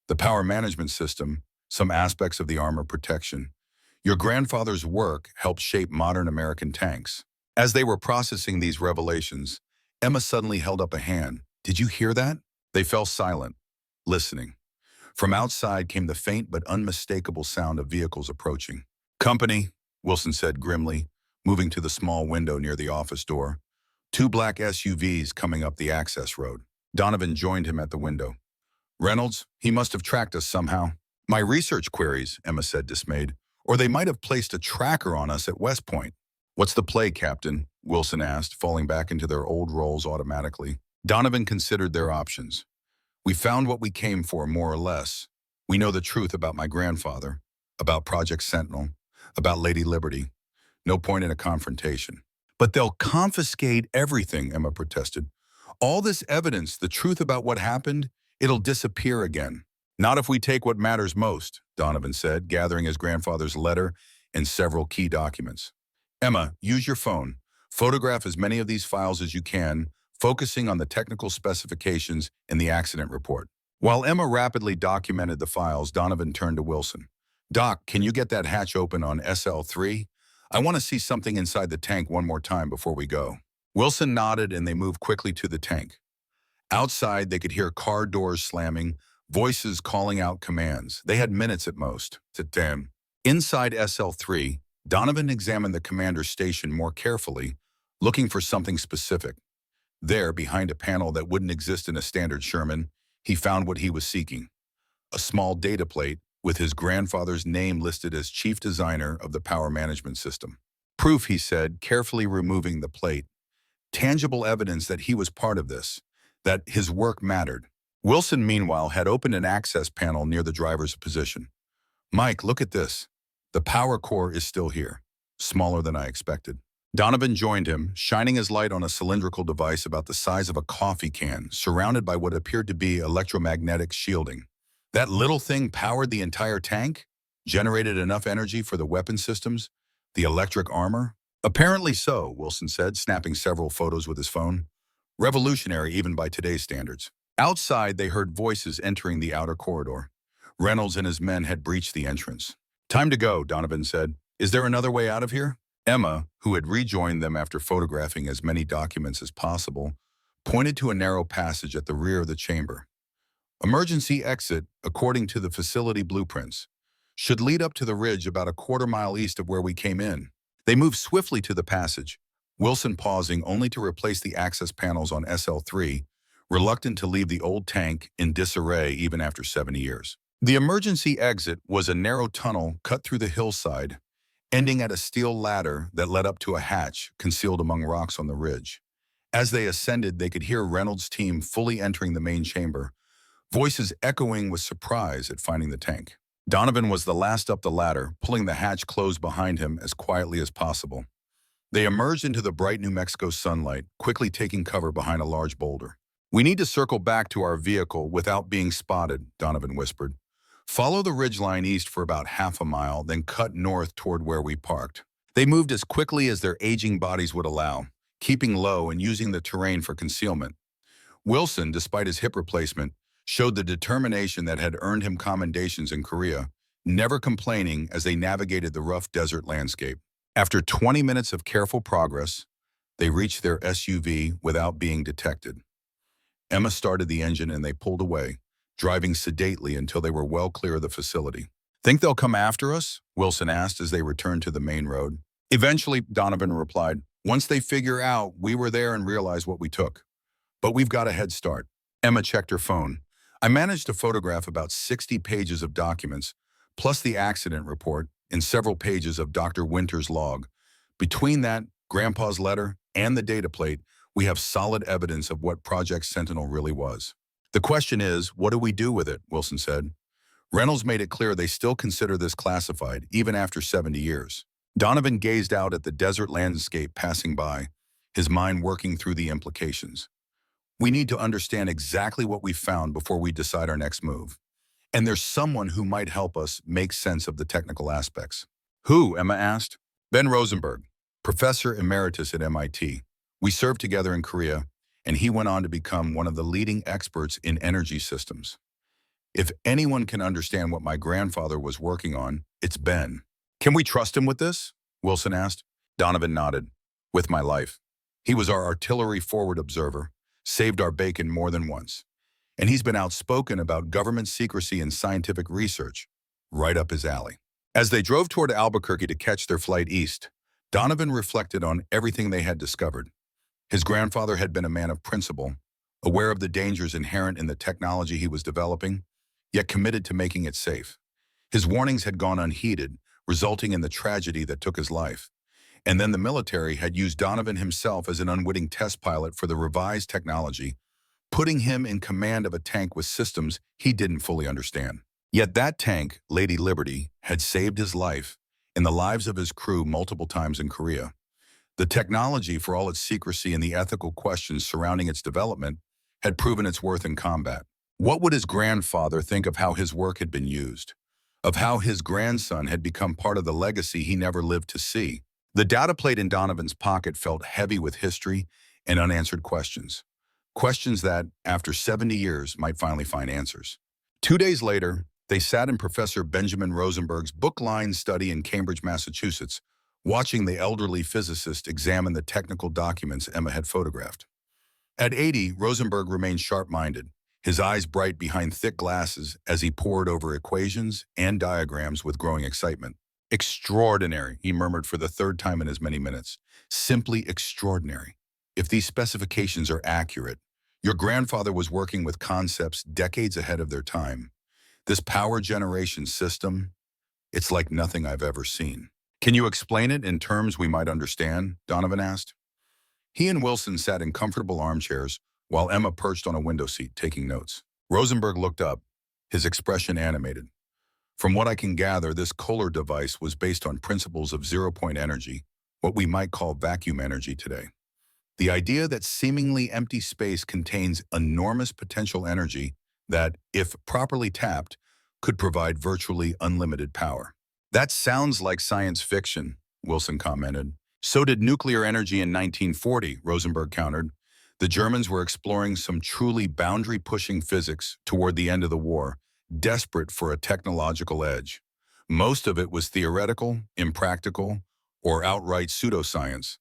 S1: The power management system, some aspects of the armor protection. Your grandfather's work helped shape modern American tanks. As they were processing these revelations, Emma suddenly held up a hand. Did you hear that? They fell silent, listening. From outside came the faint but unmistakable sound of vehicles approaching. Company, Wilson said grimly, moving to the small window near the office door. 2 black SUVs coming up the access road. Donovan joined him at the window. Reynolds, he must have tracked us somehow. My research queries, Emma said dismayed. Or they might have placed a tracker on us at West Point. What's the play, Captain? Wilson asked, falling back into their old roles automatically. Donovan considered their options. We found what we came for, more or less. We know the truth about my grandfather, about Project Sentinel, about Lady Liberty. No point in a confrontation. But they'll confiscate everything, Emma protested. All this evidence, the truth about what happened, it'll disappear again. Not if we take what matters most, Donovan said, gathering his grandfather's letter and several key documents. Emma, use your phone. Photograph as many of these files as you can, focusing on the technical specifications and the accident report. While Emma rapidly documented the files, Donovan turned to Wilson. "Doc, can you get that hatch open on SL3? I want to see something inside the tank one more time before we go." Wilson nodded and they moved quickly to the tank. Outside, they could hear car doors slamming, voices calling out commands. They had minutes at most. Damn. Inside SL3, Donovan examined the commander's station more carefully, looking for something specific. There, behind a panel that wouldn't exist in a standard Sherman, he found what he was seeking: a small data plate with his grandfather's name listed as chief designer of the power management system. Proof, he said, carefully removing the plate. Tangible evidence that he was part of this, that his work mattered. Wilson, meanwhile, had opened an access panel near the driver's position. "Mike, look at this. The power core is still here. Smaller than I expected." Donovan joined him, shining his light on a cylindrical device about the size of a coffee can, surrounded by what appeared to be electromagnetic shielding. "That little thing powered the entire tank? Generated enough energy for the weapon systems? The electric armor?" "Apparently so," Wilson said, snapping several photos with his phone. Revolutionary even by today's standards. Outside, they heard voices entering the outer corridor. Reynolds and his men had breached the entrance. "Time to go," Donovan said. "Is there another way out of here?" Emma, who had rejoined them after photographing as many documents as possible, pointed to a narrow passage at the rear of the chamber. "Emergency exit, according to the facility blueprints, should lead up to the ridge about a quarter-mile east of where we came in." They moved swiftly to the passage, Wilson pausing only to replace the access panels on SL3, reluctant to leave the old tank in disarray even after 70 years. The emergency exit was a narrow tunnel cut through the hillside, ending at a steel ladder that led up to a hatch concealed among rocks on the ridge. As they ascended, they could hear Reynolds' team fully entering the main chamber, voices echoing with surprise at finding the tank. Donovan was the last up the ladder, pulling the hatch closed behind him as quietly as possible. They emerged into the bright New Mexico sunlight, quickly taking cover behind a large boulder. "We need to circle back to our vehicle without being spotted," Donovan whispered. "Follow the ridgeline east for about half a mile, then cut north toward where we parked." They moved as quickly as their aging bodies would allow, keeping low and using the terrain for concealment. Wilson, despite his hip replacement, showed the determination that had earned him commendations in Korea, never complaining as they navigated the rough desert landscape. After 20 minutes of careful progress, they reached their SUV without being detected. Emma started the engine and they pulled away, driving sedately until they were well clear of the facility. "Think they'll come after us?" Wilson asked as they returned to the main road. "Eventually," Donovan replied. "Once they figure out we were there and realize what we took. But we've got a head start." Emma checked her phone. "I managed to photograph about 60 pages of documents, plus the accident report and several pages of Dr. Winter's log. Between that, Grandpa's letter, and the data plate, we have solid evidence of what Project Sentinel really was. The question is, what do we do with it?" Wilson said. Reynolds made it clear they still consider this classified, even after 70 years. Donovan gazed out at the desert landscape passing by, his mind working through the implications. "We need to understand exactly what we found before we decide our next move. And there's someone who might help us make sense of the technical aspects." "Who?" Emma asked. "Ben Rosenberg, professor emeritus at MIT. We served together in Korea, and he went on to become one of the leading experts in energy systems. If anyone can understand what my grandfather was working on, it's Ben." "Can we trust him with this?" Wilson asked. Donovan nodded. "With my life. He was our artillery forward observer, saved our bacon more than once. And he's been outspoken about government secrecy and scientific research, right up his alley." As they drove toward Albuquerque to catch their flight east, Donovan reflected on everything they had discovered. His grandfather had been a man of principle, aware of the dangers inherent in the technology he was developing, yet committed to making it safe. His warnings had gone unheeded, resulting in the tragedy that took his life. And then the military had used Donovan himself as an unwitting test pilot for the revised technology, putting him in command of a tank with systems he didn't fully understand. Yet that tank, Lady Liberty, had saved his life and the lives of his crew multiple times in Korea. The technology, for all its secrecy and the ethical questions surrounding its development, had proven its worth in combat. What would his grandfather think of how his work had been used? Of how his grandson had become part of the legacy he never lived to see? The data plate in Donovan's pocket felt heavy with history and unanswered questions. Questions that, after 70 years, might finally find answers. 2 days later, They sat in Professor Benjamin Rosenberg's book-lined study in Cambridge, Massachusetts, watching the elderly physicist examine the technical documents Emma had photographed. At 80, Rosenberg remained sharp-minded, his eyes bright behind thick glasses as he pored over equations and diagrams with growing excitement. Extraordinary, he murmured for the third time in as many minutes. Simply extraordinary. If these specifications are accurate, your grandfather was working with concepts decades ahead of their time. This power generation system, it's like nothing I've ever seen. Can you explain it in terms we might understand? Donovan asked. He and Wilson sat in comfortable armchairs while Emma perched on a window seat taking notes. Rosenberg looked up, his expression animated. From what I can gather, this Kohler device was based on principles of zero-point energy, what we might call vacuum energy today. The idea that seemingly empty space contains enormous potential energy that, if properly tapped, could provide virtually unlimited power. That sounds like science fiction, Wilson commented. So did nuclear energy in 1940, Rosenberg countered. The Germans were exploring some truly boundary-pushing physics toward the end of the war, desperate for a technological edge. Most of it was theoretical, impractical, or outright pseudoscience,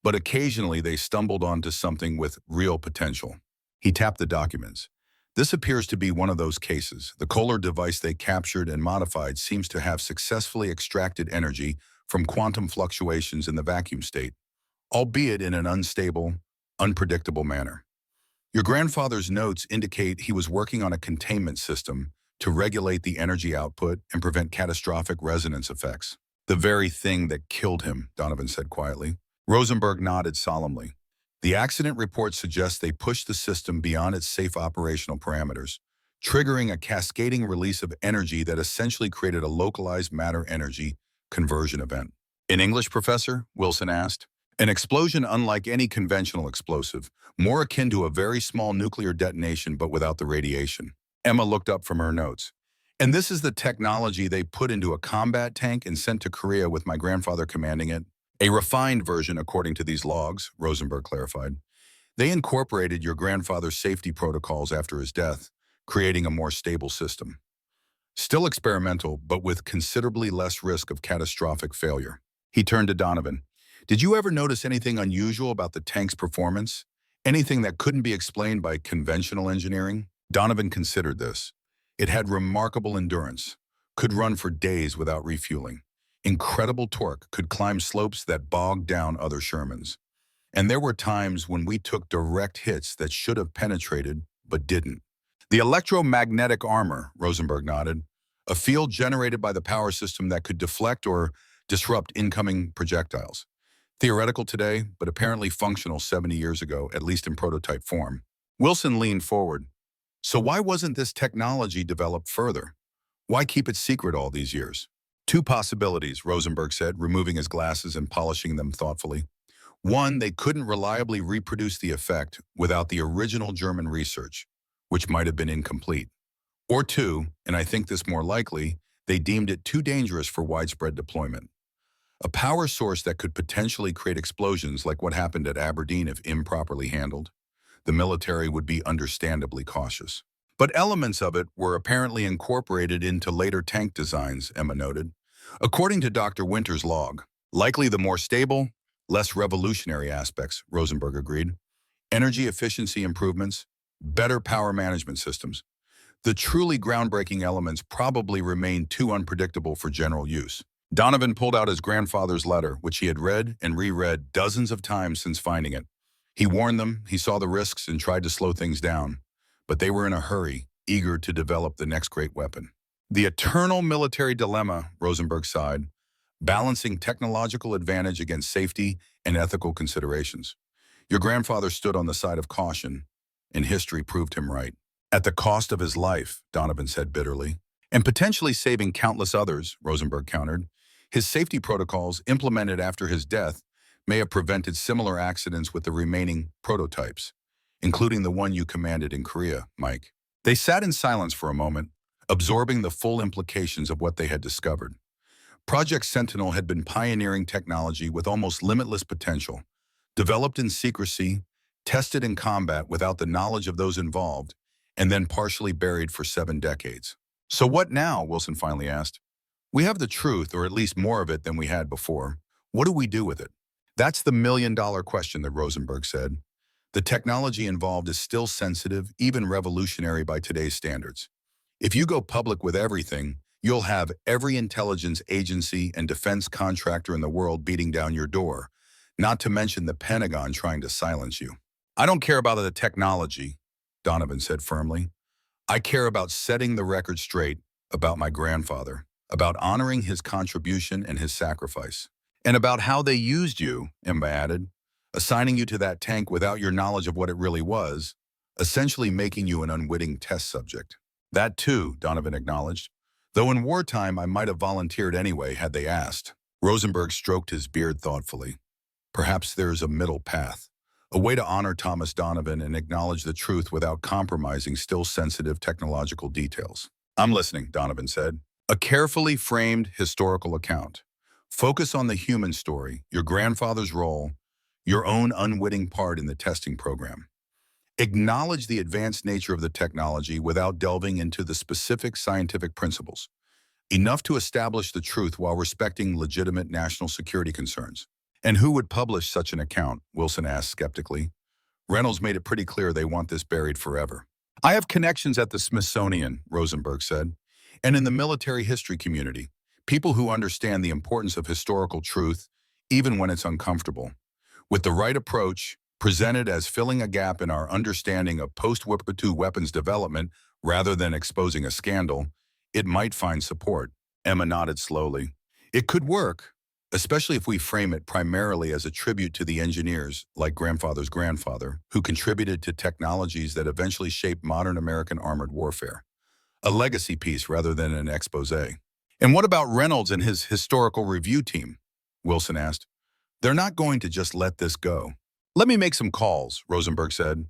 S1: but occasionally they stumbled onto something with real potential. He tapped the documents. This appears to be one of those cases. The Kohler device they captured and modified seems to have successfully extracted energy from quantum fluctuations in the vacuum state, albeit in an unstable, unpredictable manner. Your grandfather's notes indicate he was working on a containment system to regulate the energy output and prevent catastrophic resonance effects. The very thing that killed him, Donovan said quietly. Rosenberg nodded solemnly. The accident report suggests they pushed the system beyond its safe operational parameters, triggering a cascading release of energy that essentially created a localized matter-energy conversion event. In English, Professor? Wilson asked. An explosion unlike any conventional explosive, more akin to a very small nuclear detonation but without the radiation. Emma looked up from her notes. And this is the technology they put into a combat tank and sent to Korea with my grandfather commanding it? A refined version, according to these logs, Rosenberg clarified. They incorporated your grandfather's safety protocols after his death, creating a more stable system. Still experimental, but with considerably less risk of catastrophic failure. He turned to Donovan. Did you ever notice anything unusual about the tank's performance? Anything that couldn't be explained by conventional engineering? Donovan considered this. It had remarkable endurance, could run for days without refueling. Incredible torque, could climb slopes that bogged down other Shermans. And there were times when we took direct hits that should have penetrated, but didn't. The electromagnetic armor, Rosenberg nodded, a field generated by the power system that could deflect or disrupt incoming projectiles. Theoretical today, but apparently functional 70 years ago, at least in prototype form. Wilson leaned forward. So why wasn't this technology developed further? Why keep it secret all these years? Two possibilities, Rosenberg said, removing his glasses and polishing them thoughtfully. One, they couldn't reliably reproduce the effect without the original German research, which might have been incomplete. Or two, and I think this more likely, they deemed it too dangerous for widespread deployment. A power source that could potentially create explosions like what happened at Aberdeen if improperly handled. The military would be understandably cautious. But elements of it were apparently incorporated into later tank designs, Emma noted. According to Dr. Winter's log, likely the more stable, less revolutionary aspects, Rosenberg agreed. Energy efficiency improvements, better power management systems. The truly groundbreaking elements probably remain too unpredictable for general use. Donovan pulled out his grandfather's letter, which he had read and reread dozens of times since finding it. He warned them, he saw the risks and tried to slow things down. But they were in a hurry, eager to develop the next great weapon. The eternal military dilemma, Rosenberg sighed, balancing technological advantage against safety and ethical considerations. Your grandfather stood on the side of caution, and history proved him right. At the cost of his life, Donovan said bitterly, and potentially saving countless others, Rosenberg countered. His safety protocols, implemented after his death, may have prevented similar accidents with the remaining prototypes, including the one you commanded in Korea, Mike. They sat in silence for a moment, absorbing the full implications of what they had discovered. Project Sentinel had been pioneering technology with almost limitless potential, developed in secrecy, tested in combat without the knowledge of those involved, and then partially buried for 7 decades. So what now? Wilson finally asked. We have the truth, or at least more of it than we had before. What do we do with it? That's the million-dollar question that Rosenberg said. The technology involved is still sensitive, even revolutionary by today's standards. If you go public with everything, you'll have every intelligence agency and defense contractor in the world beating down your door, not to mention the Pentagon trying to silence you. I don't care about the technology, Donovan said firmly. I care about setting the record straight about my grandfather, about honoring his contribution and his sacrifice, and about how they used you, Emma added, assigning you to that tank without your knowledge of what it really was, essentially making you an unwitting test subject. That too, Donovan acknowledged, though in wartime I might have volunteered anyway had they asked. Rosenberg stroked his beard thoughtfully. Perhaps there's a middle path, a way to honor Thomas Donovan and acknowledge the truth without compromising still sensitive technological details. I'm listening, Donovan said. A carefully framed historical account. Focus on the human story, your grandfather's role, your own unwitting part in the testing program. Acknowledge the advanced nature of the technology without delving into the specific scientific principles. Enough to establish the truth while respecting legitimate national security concerns. And who would publish such an account? Wilson asked skeptically. Reynolds made it pretty clear they want this buried forever. I have connections at the Smithsonian, Rosenberg said, and in the military history community, people who understand the importance of historical truth, even when it's uncomfortable. With the right approach, presented as filling a gap in our understanding of post-World War II weapons development rather than exposing a scandal, it might find support. Emma nodded slowly. It could work, especially if we frame it primarily as a tribute to the engineers, like grandfather's grandfather, who contributed to technologies that eventually shaped modern American armored warfare. A legacy piece rather than an expose. And what about Reynolds and his historical review team? Wilson asked. They're not going to just let this go. Let me make some calls, Rosenberg said.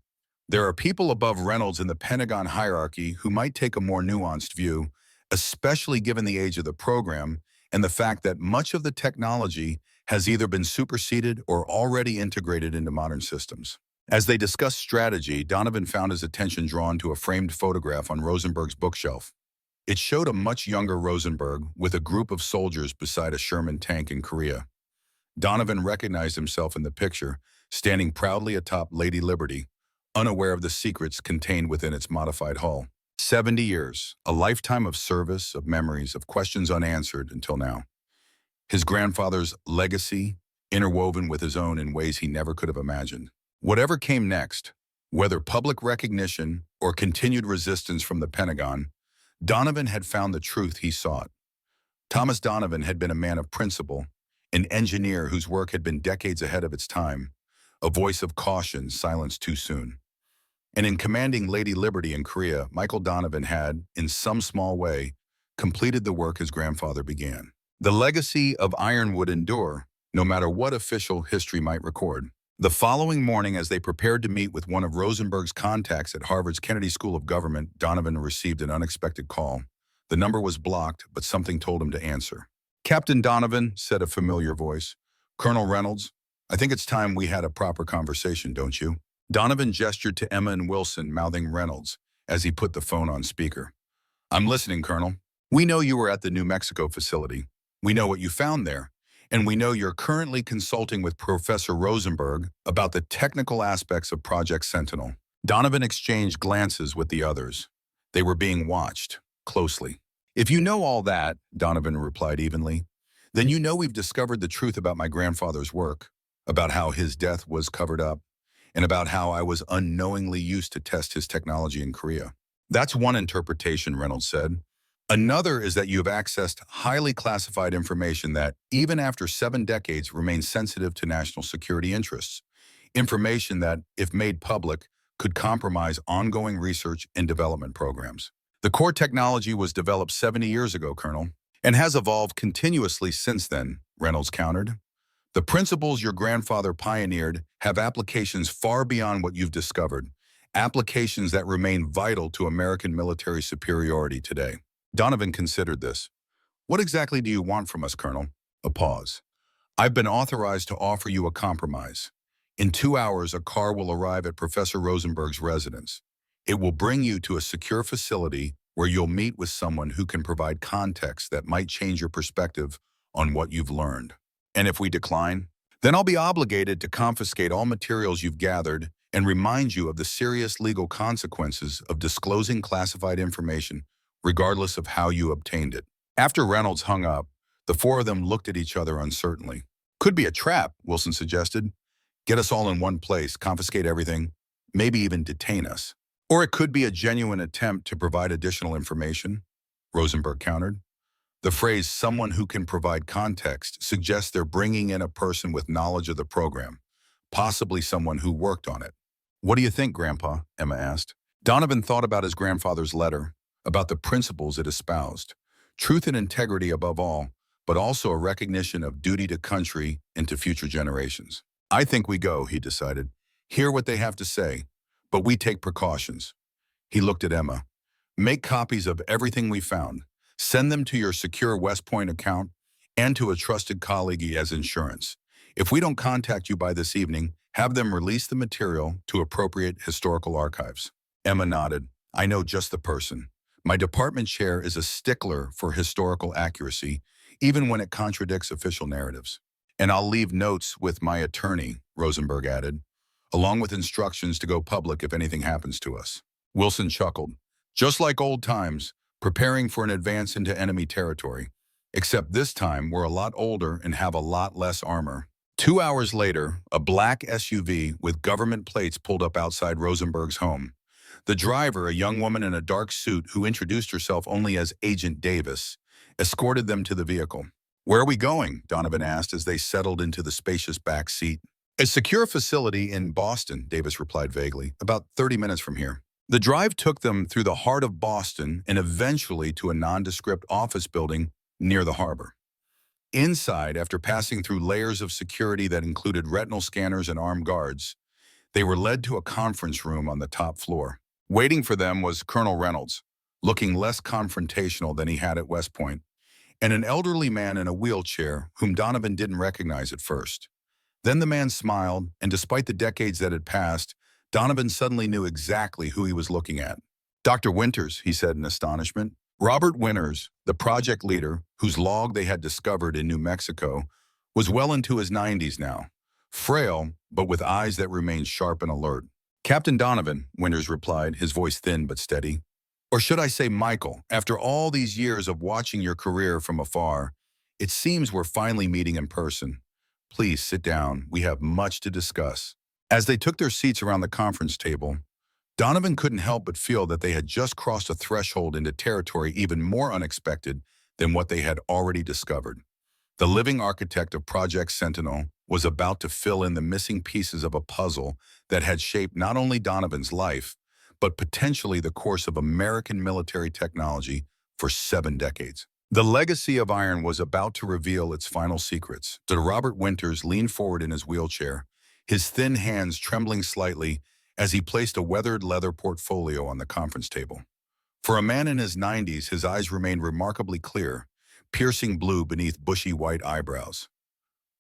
S1: There are people above Reynolds in the Pentagon hierarchy who might take a more nuanced view, especially given the age of the program and the fact that much of the technology has either been superseded or already integrated into modern systems. As they discussed strategy, Donovan found his attention drawn to a framed photograph on Rosenberg's bookshelf. It showed a much younger Rosenberg with a group of soldiers beside a Sherman tank in Korea. Donovan recognized himself in the picture, standing proudly atop Lady Liberty, unaware of the secrets contained within its modified hull. 70 years, a lifetime of service, of memories, of questions unanswered until now. His grandfather's legacy interwoven with his own in ways he never could have imagined. Whatever came next, whether public recognition or continued resistance from the Pentagon, Donovan had found the truth he sought. Thomas Donovan had been a man of principle, an engineer whose work had been decades ahead of its time, a voice of caution silenced too soon. And in commanding Lady Liberty in Korea, Michael Donovan had, in some small way, completed the work his grandfather began. The legacy of Iron would endure, no matter what official history might record. The following morning, as they prepared to meet with one of Rosenberg's contacts at Harvard's Kennedy School of Government, Donovan received an unexpected call. The number was blocked, but something told him to answer. Captain Donovan, said a familiar voice. Colonel Reynolds, I think it's time we had a proper conversation, don't you? Donovan gestured to Emma and Wilson, mouthing Reynolds, as he put the phone on speaker. I'm listening, Colonel. We know you were at the New Mexico facility. We know what you found there. And we know you're currently consulting with Professor Rosenberg about the technical aspects of Project Sentinel. Donovan exchanged glances with the others. They were being watched closely. If you know all that, Donovan replied evenly, then you know we've discovered the truth about my grandfather's work, about how his death was covered up, and about how I was unknowingly used to test his technology in Korea. That's one interpretation, Reynolds said. Another is that you have accessed highly classified information that, even after 7 decades, remains sensitive to national security interests. Information that, if made public, could compromise ongoing research and development programs. The core technology was developed 70 years ago, Colonel, and has evolved continuously since then, Reynolds countered. The principles your grandfather pioneered have applications far beyond what you've discovered, applications that remain vital to American military superiority today. Donovan considered this. What exactly do you want from us, Colonel? A pause. I've been authorized to offer you a compromise. In 2 hours, a car will arrive at Professor Rosenberg's residence. It will bring you to a secure facility where you'll meet with someone who can provide context that might change your perspective on what you've learned. And if we decline, then I'll be obligated to confiscate all materials you've gathered and remind you of the serious legal consequences of disclosing classified information, regardless of how you obtained it. After Reynolds hung up, the four of them looked at each other uncertainly. Could be a trap, Wilson suggested. Get us all in one place, confiscate everything, maybe even detain us. Or it could be a genuine attempt to provide additional information, Rosenberg countered. The phrase someone who can provide context suggests they're bringing in a person with knowledge of the program, possibly someone who worked on it. What do you think, Grandpa? Emma asked. Donovan thought about his grandfather's letter, about the principles it espoused. Truth and integrity above all, but also a recognition of duty to country and to future generations. I think we go, he decided. Hear what they have to say, but we take precautions. He looked at Emma. Make copies of everything we found. Send them to your secure West Point account and to a trusted colleague as insurance. If we don't contact you by this evening, have them release the material to appropriate historical archives. Emma nodded. I know just the person. My department chair is a stickler for historical accuracy, even when it contradicts official narratives. And I'll leave notes with my attorney, Rosenberg added, along with instructions to go public if anything happens to us. Wilson chuckled. Just like old times, preparing for an advance into enemy territory. Except this time, we're a lot older and have a lot less armor. 2 hours later, a black SUV with government plates pulled up outside Rosenberg's home. The driver, a young woman in a dark suit who introduced herself only as Agent Davis, escorted them to the vehicle. Where are we going? Donovan asked as they settled into the spacious back seat. A secure facility in Boston, Davis replied vaguely, about 30 minutes from here. The drive took them through the heart of Boston and eventually to a nondescript office building near the harbor. Inside, after passing through layers of security that included retinal scanners and armed guards, they were led to a conference room on the top floor. Waiting for them was Colonel Reynolds, looking less confrontational than he had at West Point, and an elderly man in a wheelchair whom Donovan didn't recognize at first. Then the man smiled, and despite the decades that had passed, Donovan suddenly knew exactly who he was looking at. Dr. Winters, he said in astonishment. Robert Winters, the project leader, whose log they had discovered in New Mexico, was well into his 90s now, frail, but with eyes that remained sharp and alert. Captain Donovan, Winters replied, his voice thin but steady. Or should I say Michael, after all these years of watching your career from afar, it seems we're finally meeting in person. Please sit down. We have much to discuss. As they took their seats around the conference table, Donovan couldn't help but feel that they had just crossed a threshold into territory even more unexpected than what they had already discovered. The living architect of Project Sentinel was about to fill in the missing pieces of a puzzle that had shaped not only Donovan's life, but potentially the course of American military technology for 7 decades. The legacy of iron was about to reveal its final secrets. So Robert Winters leaned forward in his wheelchair, his thin hands trembling slightly as he placed a weathered leather portfolio on the conference table. For a man in his 90s, his eyes remained remarkably clear, piercing blue beneath bushy white eyebrows.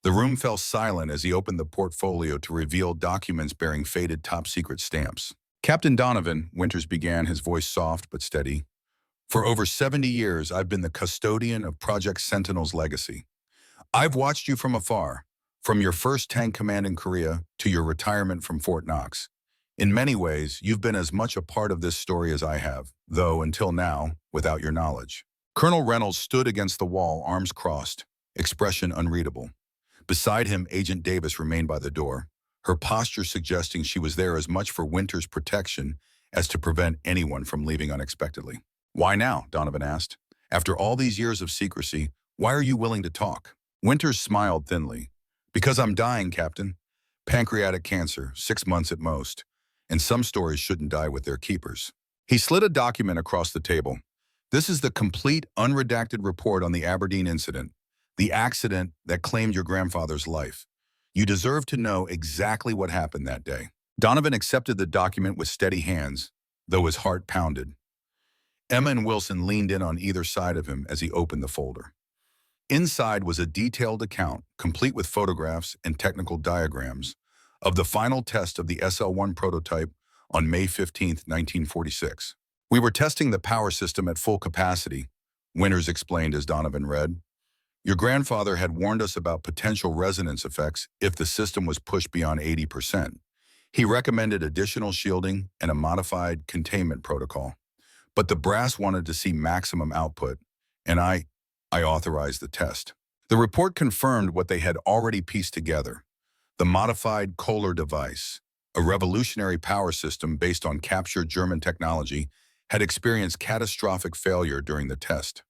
S1: The room fell silent as he opened the portfolio to reveal documents bearing faded top-secret stamps. Captain Donovan, Winters began, his voice soft but steady. For over 70 years, I've been the custodian of Project Sentinel's legacy. I've watched you from afar, from your first tank command in Korea to your retirement from Fort Knox. In many ways, you've been as much a part of this story as I have, though until now, without your knowledge. Colonel Reynolds stood against the wall, arms crossed, expression unreadable. Beside him, Agent Davis remained by the door, her posture suggesting she was there as much for Winters' protection as to prevent anyone from leaving unexpectedly. Why now? Donovan asked. After all these years of secrecy, why are you willing to talk? Winters smiled thinly. Because I'm dying, Captain. Pancreatic cancer, 6 months at most. And some stories shouldn't die with their keepers. He slid a document across the table. This is the complete, unredacted report on the Aberdeen incident, the accident that claimed your grandfather's life. You deserve to know exactly what happened that day. Donovan accepted the document with steady hands, though his heart pounded. Emma and Wilson leaned in on either side of him as he opened the folder. Inside was a detailed account, complete with photographs and technical diagrams, of the final test of the SL-1 prototype on May 15, 1946. We were testing the power system at full capacity, Winters explained as Donovan read. Your grandfather had warned us about potential resonance effects if the system was pushed beyond 80%. He recommended additional shielding and a modified containment protocol. But the brass wanted to see maximum output, and I authorized the test. The report confirmed what they had already pieced together. The modified Kohler device, a revolutionary power system based on captured German technology, had experienced catastrophic failure during the test.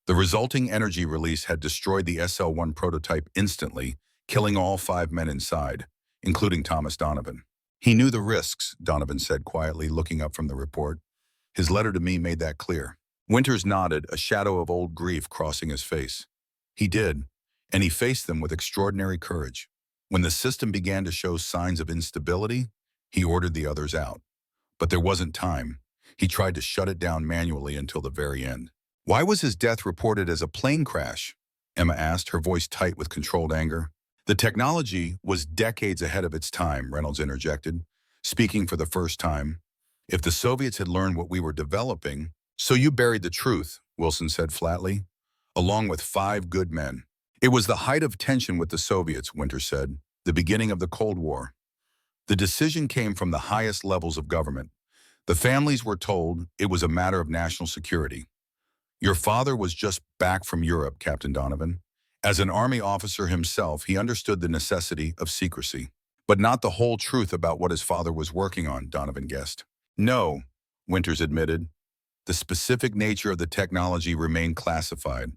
S1: The resulting energy release had destroyed the SL-1 prototype instantly, killing all 5 men inside, including Thomas Donovan. He knew the risks, Donovan said quietly, looking up from the report. His letter to me made that clear. Winters nodded, a shadow of old grief crossing his face. He did, and he faced them with extraordinary courage. When the system began to show signs of instability, he ordered the others out. But there wasn't time. He tried to shut it down manually until the very end. Why was his death reported as a plane crash? Emma asked, her voice tight with controlled anger. The technology was decades ahead of its time, Reynolds interjected, speaking for the first time. If the Soviets had learned what we were developing, so you buried the truth, Wilson said flatly, along with 5 good men. It was the height of tension with the Soviets, Winter said, the beginning of the Cold War. The decision came from the highest levels of government. The families were told it was a matter of national security. Your father was just back from Europe, Captain Donovan. As an Army officer himself, he understood the necessity of secrecy, but not the whole truth about what his father was working on, Donovan guessed. No, Winters admitted. The specific nature of the technology remained classified.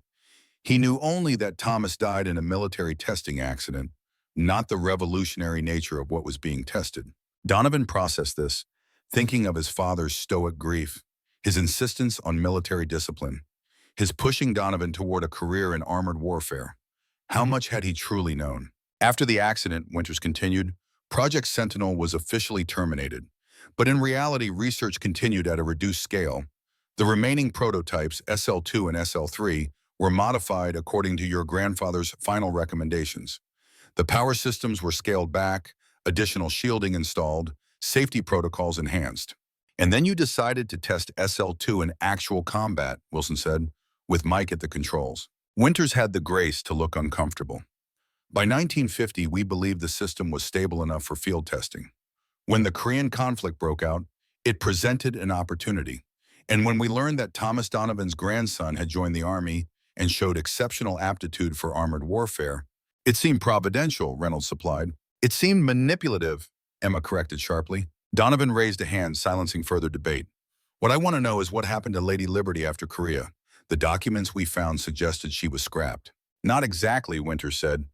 S1: He knew only that Thomas died in a military testing accident, not the revolutionary nature of what was being tested. Donovan processed this, thinking of his father's stoic grief, his insistence on military discipline, his pushing Donovan toward a career in armored warfare. How much had he truly known? After the accident, Winters continued, Project Sentinel was officially terminated, but in reality, research continued at a reduced scale. The remaining prototypes, SL-2 and SL-3, were modified according to your grandfather's final recommendations. The power systems were scaled back, additional shielding installed, safety protocols enhanced. And then you decided to test SL-2 in actual combat, Wilson said, with Mike at the controls. Winters had the grace to look uncomfortable. By 1950, we believed the system was stable enough for field testing. When the Korean conflict broke out, it presented an opportunity. And when we learned that Thomas Donovan's grandson had joined the Army and showed exceptional aptitude for armored warfare, it seemed providential, Reynolds supplied. It seemed manipulative, Emma corrected sharply. Donovan raised a hand, silencing further debate. What I want to know is what happened to Lady Liberty after Korea. The documents we found suggested she was scrapped. Not exactly, Winters said.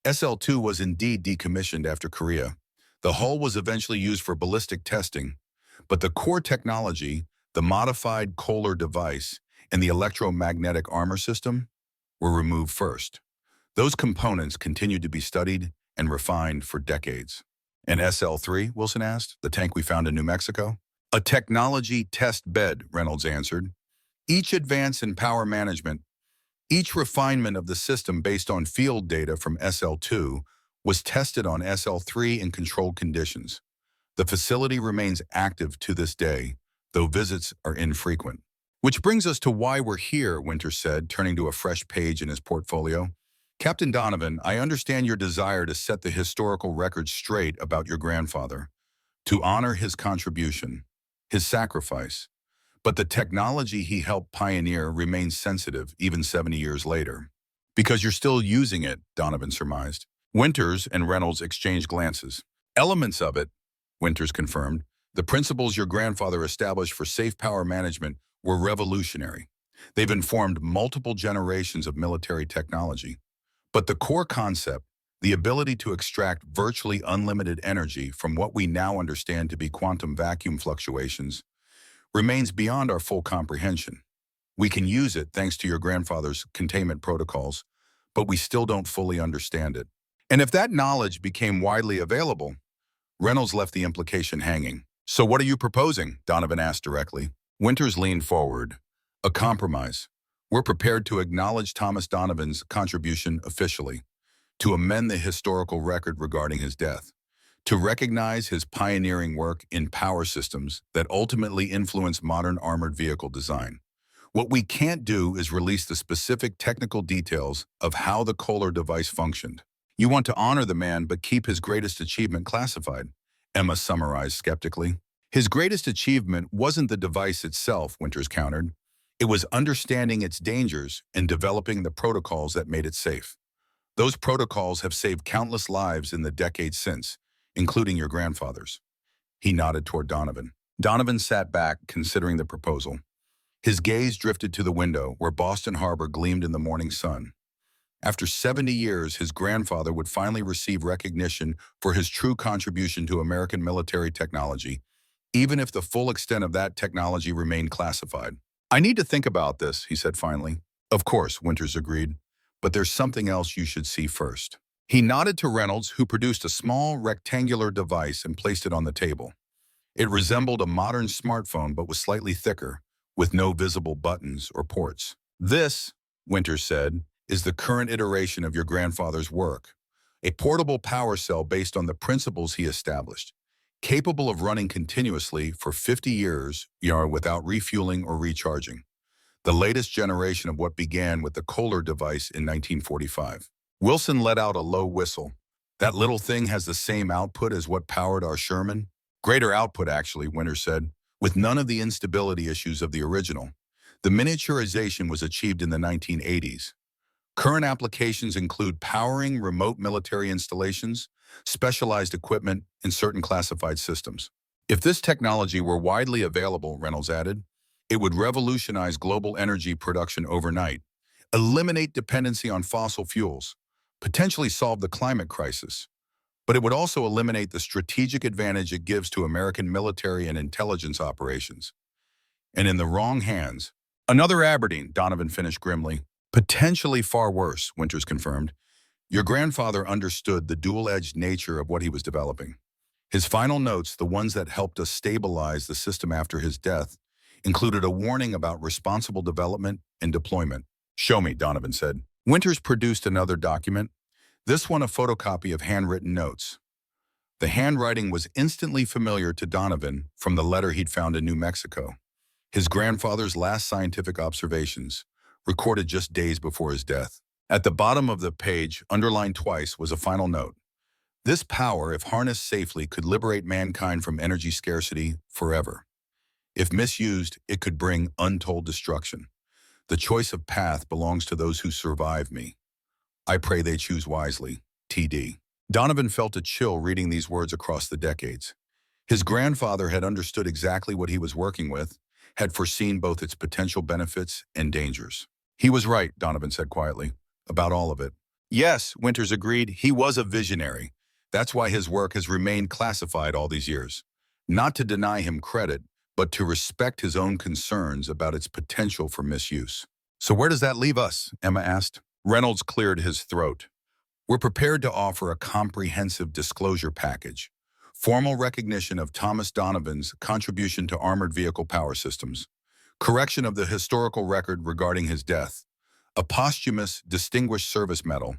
S1: SL-2 was indeed decommissioned after Korea. The hull was eventually used for ballistic testing, but the core technology, the modified Kohler device, and the electromagnetic armor system were removed first. Those components continued to be studied and refined for decades. And SL-3, Wilson asked, the tank we found in New Mexico? A technology test bed, Reynolds answered. Each advance in power management, each refinement of the system based on field data from SL-2 was tested on SL-3 in controlled conditions. The facility remains active to this day, though visits are infrequent. Which brings us to why we're here, Winters said, turning to a fresh page in his portfolio. Captain Donovan, I understand your desire to set the historical record straight about your grandfather, to honor his contribution, his sacrifice. But the technology he helped pioneer remains sensitive even 70 years later. Because you're still using it, Donovan surmised. Winters and Reynolds exchanged glances. Elements of it, Winters confirmed. The principles your grandfather established for safe power management were revolutionary. They've informed multiple generations of military technology. But the core concept, the ability to extract virtually unlimited energy from what we now understand to be quantum vacuum fluctuations, remains beyond our full comprehension. We can use it thanks to your grandfather's containment protocols, but we still don't fully understand it. And if that knowledge became widely available, Reynolds left the implication hanging. So what are you proposing? Donovan asked directly. Winters leaned forward. A compromise. We're prepared to acknowledge Thomas Donovan's contribution officially, to amend the historical record regarding his death, to recognize his pioneering work in power systems that ultimately influence modern armored vehicle design. What we can't do is release the specific technical details of how the Kohler device functioned. You want to honor the man but keep his greatest achievement classified, Emma summarized skeptically. His greatest achievement wasn't the device itself, Winters countered. It was understanding its dangers and developing the protocols that made it safe. Those protocols have saved countless lives in the decades since, including your grandfather's. He nodded toward Donovan. Donovan sat back, considering the proposal. His gaze drifted to the window, where Boston Harbor gleamed in the morning sun. After 70 years, his grandfather would finally receive recognition for his true contribution to American military technology, even if the full extent of that technology remained classified. "I need to think about this," he said finally. "Of course," Winters agreed, "but there's something else you should see first." He nodded to Reynolds, who produced a small, rectangular device and placed it on the table. It resembled a modern smartphone but was slightly thicker, with no visible buttons or ports. "This," Winters said, "is the current iteration of your grandfather's work, a portable power cell based on the principles he established, capable of running continuously for 50 years, without refueling or recharging. The latest generation of what began with the Kohler device in 1945. Wilson let out a low whistle. "That little thing has the same output as what powered our Sherman?" "Greater output, actually," Winters said, "with none of the instability issues of the original. The miniaturization was achieved in the 1980s. Current applications include powering remote military installations, specialized equipment, and certain classified systems." "If this technology were widely available," Reynolds added, "it would revolutionize global energy production overnight, eliminate dependency on fossil fuels, potentially solve the climate crisis. But it would also eliminate the strategic advantage it gives to American military and intelligence operations. And in the wrong hands." "Another Aberdeen," Donovan finished grimly. "Potentially far worse," Winters confirmed. "Your grandfather understood the dual-edged nature of what he was developing. His final notes, the ones that helped us stabilize the system after his death, included a warning about responsible development and deployment." "Show me," Donovan said. Winters produced another document, this one a photocopy of handwritten notes. The handwriting was instantly familiar to Donovan from the letter he'd found in New Mexico. His grandfather's last scientific observations, recorded just days before his death. At the bottom of the page, underlined twice, was a final note. "This power, if harnessed safely, could liberate mankind from energy scarcity forever. If misused, it could bring untold destruction. The choice of path belongs to those who survive me. I pray they choose wisely. TD." Donovan felt a chill reading these words across the decades. His grandfather had understood exactly what he was working with, had foreseen both its potential benefits and dangers. "He was right," Donovan said quietly, "about all of it." "Yes," Winters agreed, "he was a visionary. That's why his work has remained classified all these years. Not to deny him credit, but to respect his own concerns about its potential for misuse." "So where does that leave us?" Emma asked. Reynolds cleared his throat. "We're prepared to offer a comprehensive disclosure package. Formal recognition of Thomas Donovan's contribution to armored vehicle power systems. Correction of the historical record regarding his death. A posthumous Distinguished Service Medal.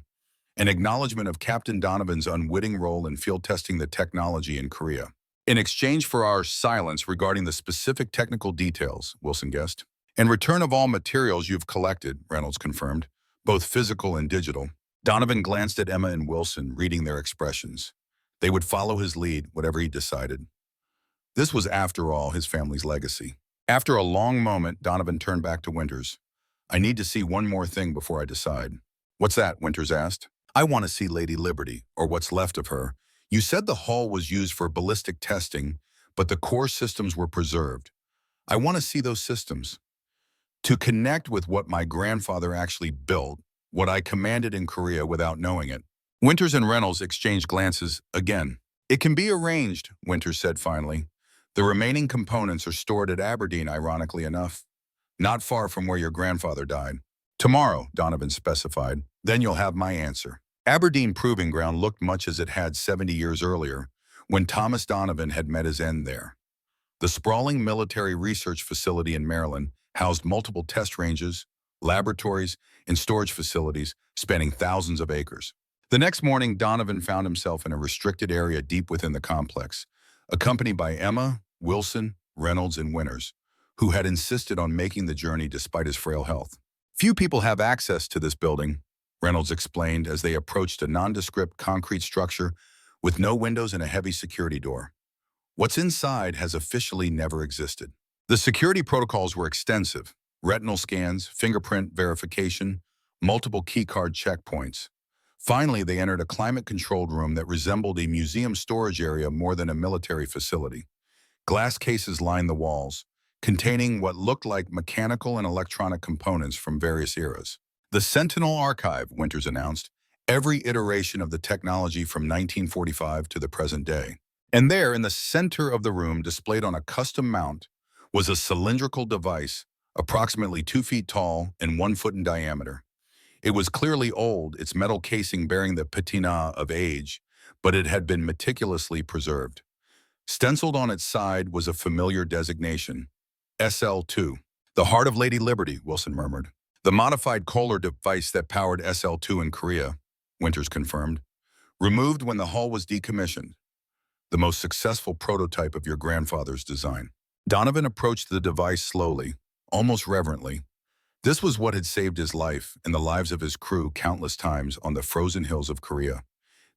S1: An acknowledgement of Captain Donovan's unwitting role in field testing the technology in Korea. In exchange for our silence regarding the specific technical details," Wilson guessed. "And return of all materials you've collected," Reynolds confirmed, "both physical and digital." Donovan glanced at Emma and Wilson, reading their expressions. They would follow his lead, whatever he decided. This was, after all, his family's legacy. After a long moment, Donovan turned back to Winters. "I need to see one more thing before I decide." "What's that?" Winters asked. "I want to see Lady Liberty, or what's left of her. You said the hull was used for ballistic testing, but the core systems were preserved. I want to see those systems. To connect with what my grandfather actually built, what I commanded in Korea without knowing it." Winters and Reynolds exchanged glances again. "It can be arranged," Winters said finally. "The remaining components are stored at Aberdeen, ironically enough, not far from where your grandfather died." "Tomorrow," Donovan specified. "Then you'll have my answer." Aberdeen Proving Ground looked much as it had 70 years earlier, when Thomas Donovan had met his end there. The sprawling military research facility in Maryland housed multiple test ranges, laboratories, and storage facilities spanning thousands of acres. The next morning, Donovan found himself in a restricted area deep within the complex, accompanied by Emma, Wilson, Reynolds, and Winters, who had insisted on making the journey despite his frail health. Few people have access to this building, Reynolds explained as they approached a nondescript concrete structure with no windows and a heavy security door. What's inside has officially never existed. The security protocols were extensive: retinal scans, fingerprint verification, multiple keycard checkpoints. Finally, they entered a climate-controlled room that resembled a museum storage area more than a military facility. Glass cases lined the walls, containing what looked like mechanical and electronic components from various eras. The Sentinel Archive, Winters announced, every iteration of the technology from 1945 to the present day. And there, in the center of the room, displayed on a custom mount, was a cylindrical device, approximately 2 feet tall and 1 foot in diameter. It was clearly old, its metal casing bearing the patina of age, but it had been meticulously preserved. Stenciled on its side was a familiar designation, SL-2. The Heart of Lady Liberty, Wilson murmured. The modified Kohler device that powered SL-2 in Korea, Winters confirmed. Removed when the hull was decommissioned. The most successful prototype of your grandfather's design. Donovan approached the device slowly, almost reverently. This was what had saved his life and the lives of his crew countless times on the frozen hills of Korea.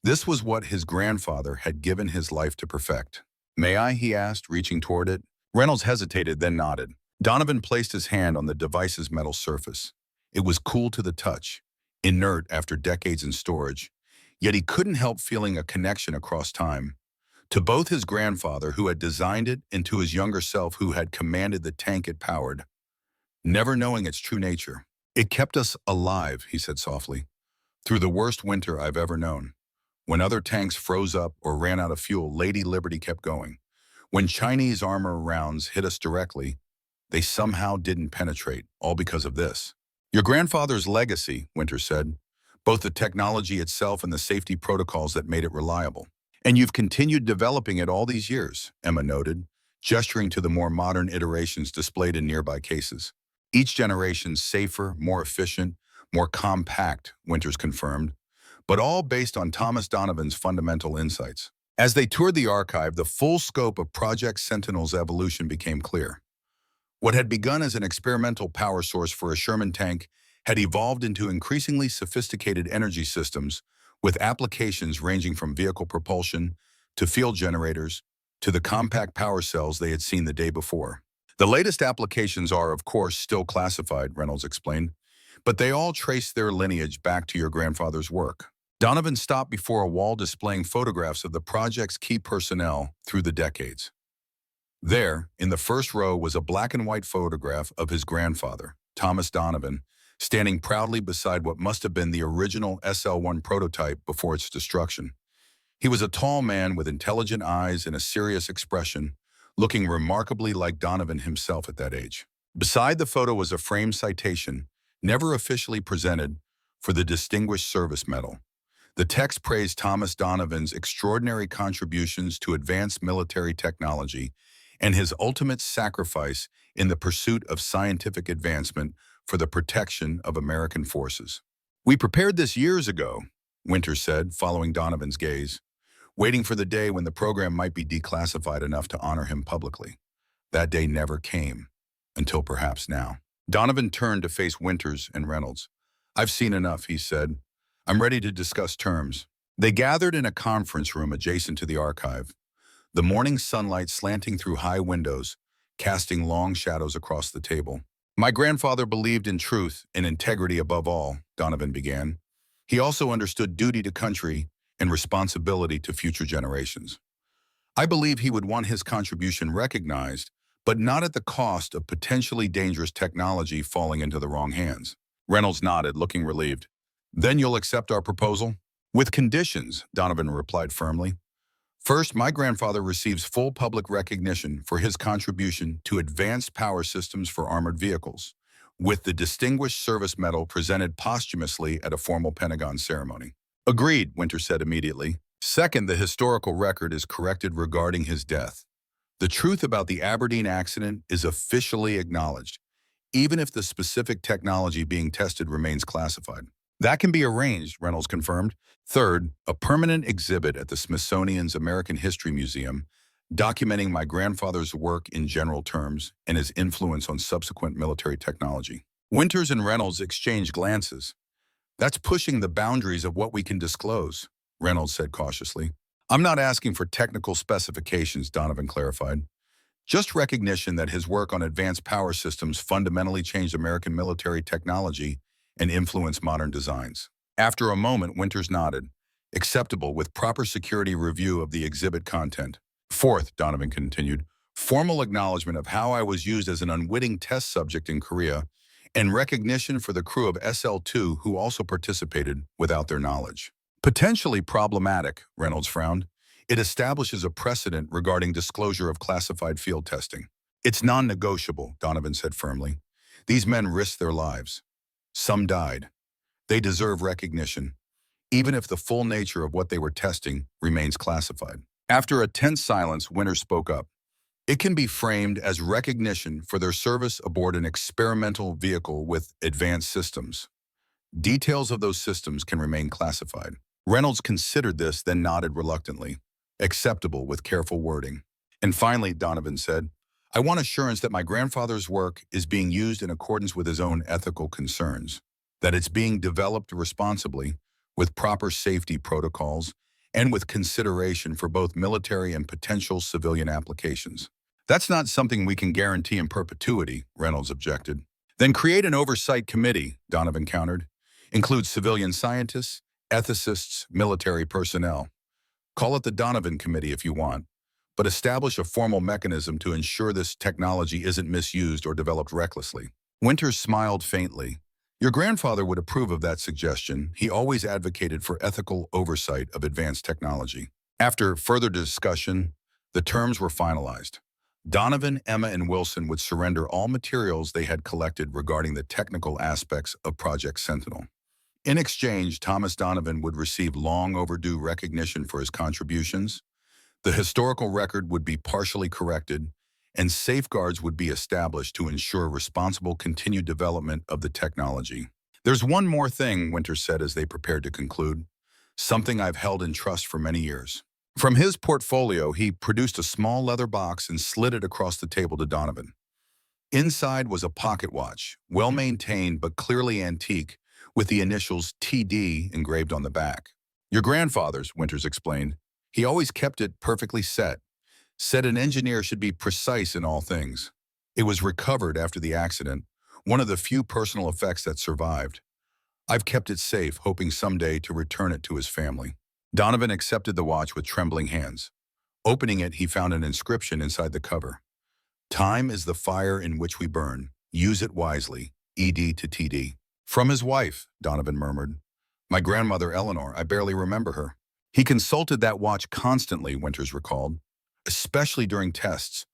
S1: This was what his grandfather had given his life to perfect. May I? He asked, reaching toward it. Reynolds hesitated, then nodded. Donovan placed his hand on the device's metal surface. It was cool to the touch, inert after decades in storage, yet he couldn't help feeling a connection across time. To both his grandfather, who had designed it, and to his younger self, who had commanded the tank it powered. Never knowing its true nature. It kept us alive, he said softly, through the worst winter I've ever known. When other tanks froze up or ran out of fuel, Lady Liberty kept going. When Chinese armor rounds hit us directly, they somehow didn't penetrate, all because of this. Your grandfather's legacy, Winters said, both the technology itself and the safety protocols that made it reliable. And you've continued developing it all these years, Emma noted, gesturing to the more modern iterations displayed in nearby cases. Each generation safer, more efficient, more compact, Winters confirmed, but all based on Thomas Donovan's fundamental insights. As they toured the archive, the full scope of Project Sentinel's evolution became clear. What had begun as an experimental power source for a Sherman tank had evolved into increasingly sophisticated energy systems with applications ranging from vehicle propulsion to field generators to the compact power cells they had seen the day before. The latest applications are, of course, still classified, Reynolds explained, but they all trace their lineage back to your grandfather's work. Donovan stopped before a wall displaying photographs of the project's key personnel through the decades. There, in the first row, was a black and white photograph of his grandfather, Thomas Donovan, standing proudly beside what must have been the original SL-1 prototype before its destruction. He was a tall man with intelligent eyes and a serious expression, looking remarkably like Donovan himself at that age. Beside the photo was a framed citation, never officially presented, for the Distinguished Service Medal. The text praised Thomas Donovan's extraordinary contributions to advanced military technology and his ultimate sacrifice in the pursuit of scientific advancement for the protection of American forces. We prepared this years ago, Winters said, following Donovan's gaze, waiting for the day when the program might be declassified enough to honor him publicly. That day never came, until perhaps now. Donovan turned to face Winters and Reynolds. I've seen enough, he said. I'm ready to discuss terms. They gathered in a conference room adjacent to the archive, the morning sunlight slanting through high windows, casting long shadows across the table. My grandfather believed in truth and integrity above all, Donovan began. He also understood duty to country and responsibility to future generations. I believe he would want his contribution recognized, but not at the cost of potentially dangerous technology falling into the wrong hands. Reynolds nodded, looking relieved. Then you'll accept our proposal? With conditions, Donovan replied firmly. First, my grandfather receives full public recognition for his contribution to advanced power systems for armored vehicles, with the Distinguished Service Medal presented posthumously at a formal Pentagon ceremony. Agreed, Winters said immediately. Second, the historical record is corrected regarding his death. The truth about the Aberdeen accident is officially acknowledged, even if the specific technology being tested remains classified. That can be arranged, Reynolds confirmed. Third, a permanent exhibit at the Smithsonian's American History Museum documenting my grandfather's work in general terms and his influence on subsequent military technology. Winters and Reynolds exchanged glances. That's pushing the boundaries of what we can disclose, Reynolds said cautiously. I'm not asking for technical specifications, Donovan clarified. Just recognition that his work on advanced power systems fundamentally changed American military technology and influenced modern designs. After a moment, Winters nodded, acceptable with proper security review of the exhibit content. Fourth, Donovan continued, formal acknowledgement of how I was used as an unwitting test subject in Korea and recognition for the crew of SL-2 who also participated without their knowledge. Potentially problematic, Reynolds frowned. It establishes a precedent regarding disclosure of classified field testing. It's non-negotiable, Donovan said firmly. These men risked their lives. Some died. They deserve recognition, even if the full nature of what they were testing remains classified. After a tense silence, Winters spoke up. It can be framed as recognition for their service aboard an experimental vehicle with advanced systems. Details of those systems can remain classified. Reynolds considered this, then nodded reluctantly. Acceptable with careful wording. And finally, Donovan said, I want assurance that my grandfather's work is being used in accordance with his own ethical concerns, that it's being developed responsibly, with proper safety protocols, and with consideration for both military and potential civilian applications. That's not something we can guarantee in perpetuity, Reynolds objected. Then create an oversight committee, Donovan countered. Include civilian scientists, ethicists, military personnel. Call it the Donovan Committee if you want, but establish a formal mechanism to ensure this technology isn't misused or developed recklessly. Winters smiled faintly. Your grandfather would approve of that suggestion. He always advocated for ethical oversight of advanced technology. After further discussion, the terms were finalized. Donovan, Emma, and Wilson would surrender all materials they had collected regarding the technical aspects of Project Sentinel. In exchange, Thomas Donovan would receive long overdue recognition for his contributions. The historical record would be partially corrected, and safeguards would be established to ensure responsible continued development of the technology. There's one more thing, Winters said as they prepared to conclude, something I've held in trust for many years. From his portfolio, he produced a small leather box and slid it across the table to Donovan. Inside was a pocket watch, well-maintained but clearly antique, with the initials TD engraved on the back. Your grandfather's, Winters explained. He always kept it perfectly set. Said an engineer should be precise in all things. It was recovered after the accident, one of the few personal effects that survived. I've kept it safe, hoping someday to return it to his family. Donovan accepted the watch with trembling hands. Opening it, he found an inscription inside the cover. Time is the fire in which we burn. Use it wisely. ED to TD. From his wife, Donovan murmured. My grandmother Eleanor, I barely remember her. He consulted that watch constantly, Winters recalled, especially during tests,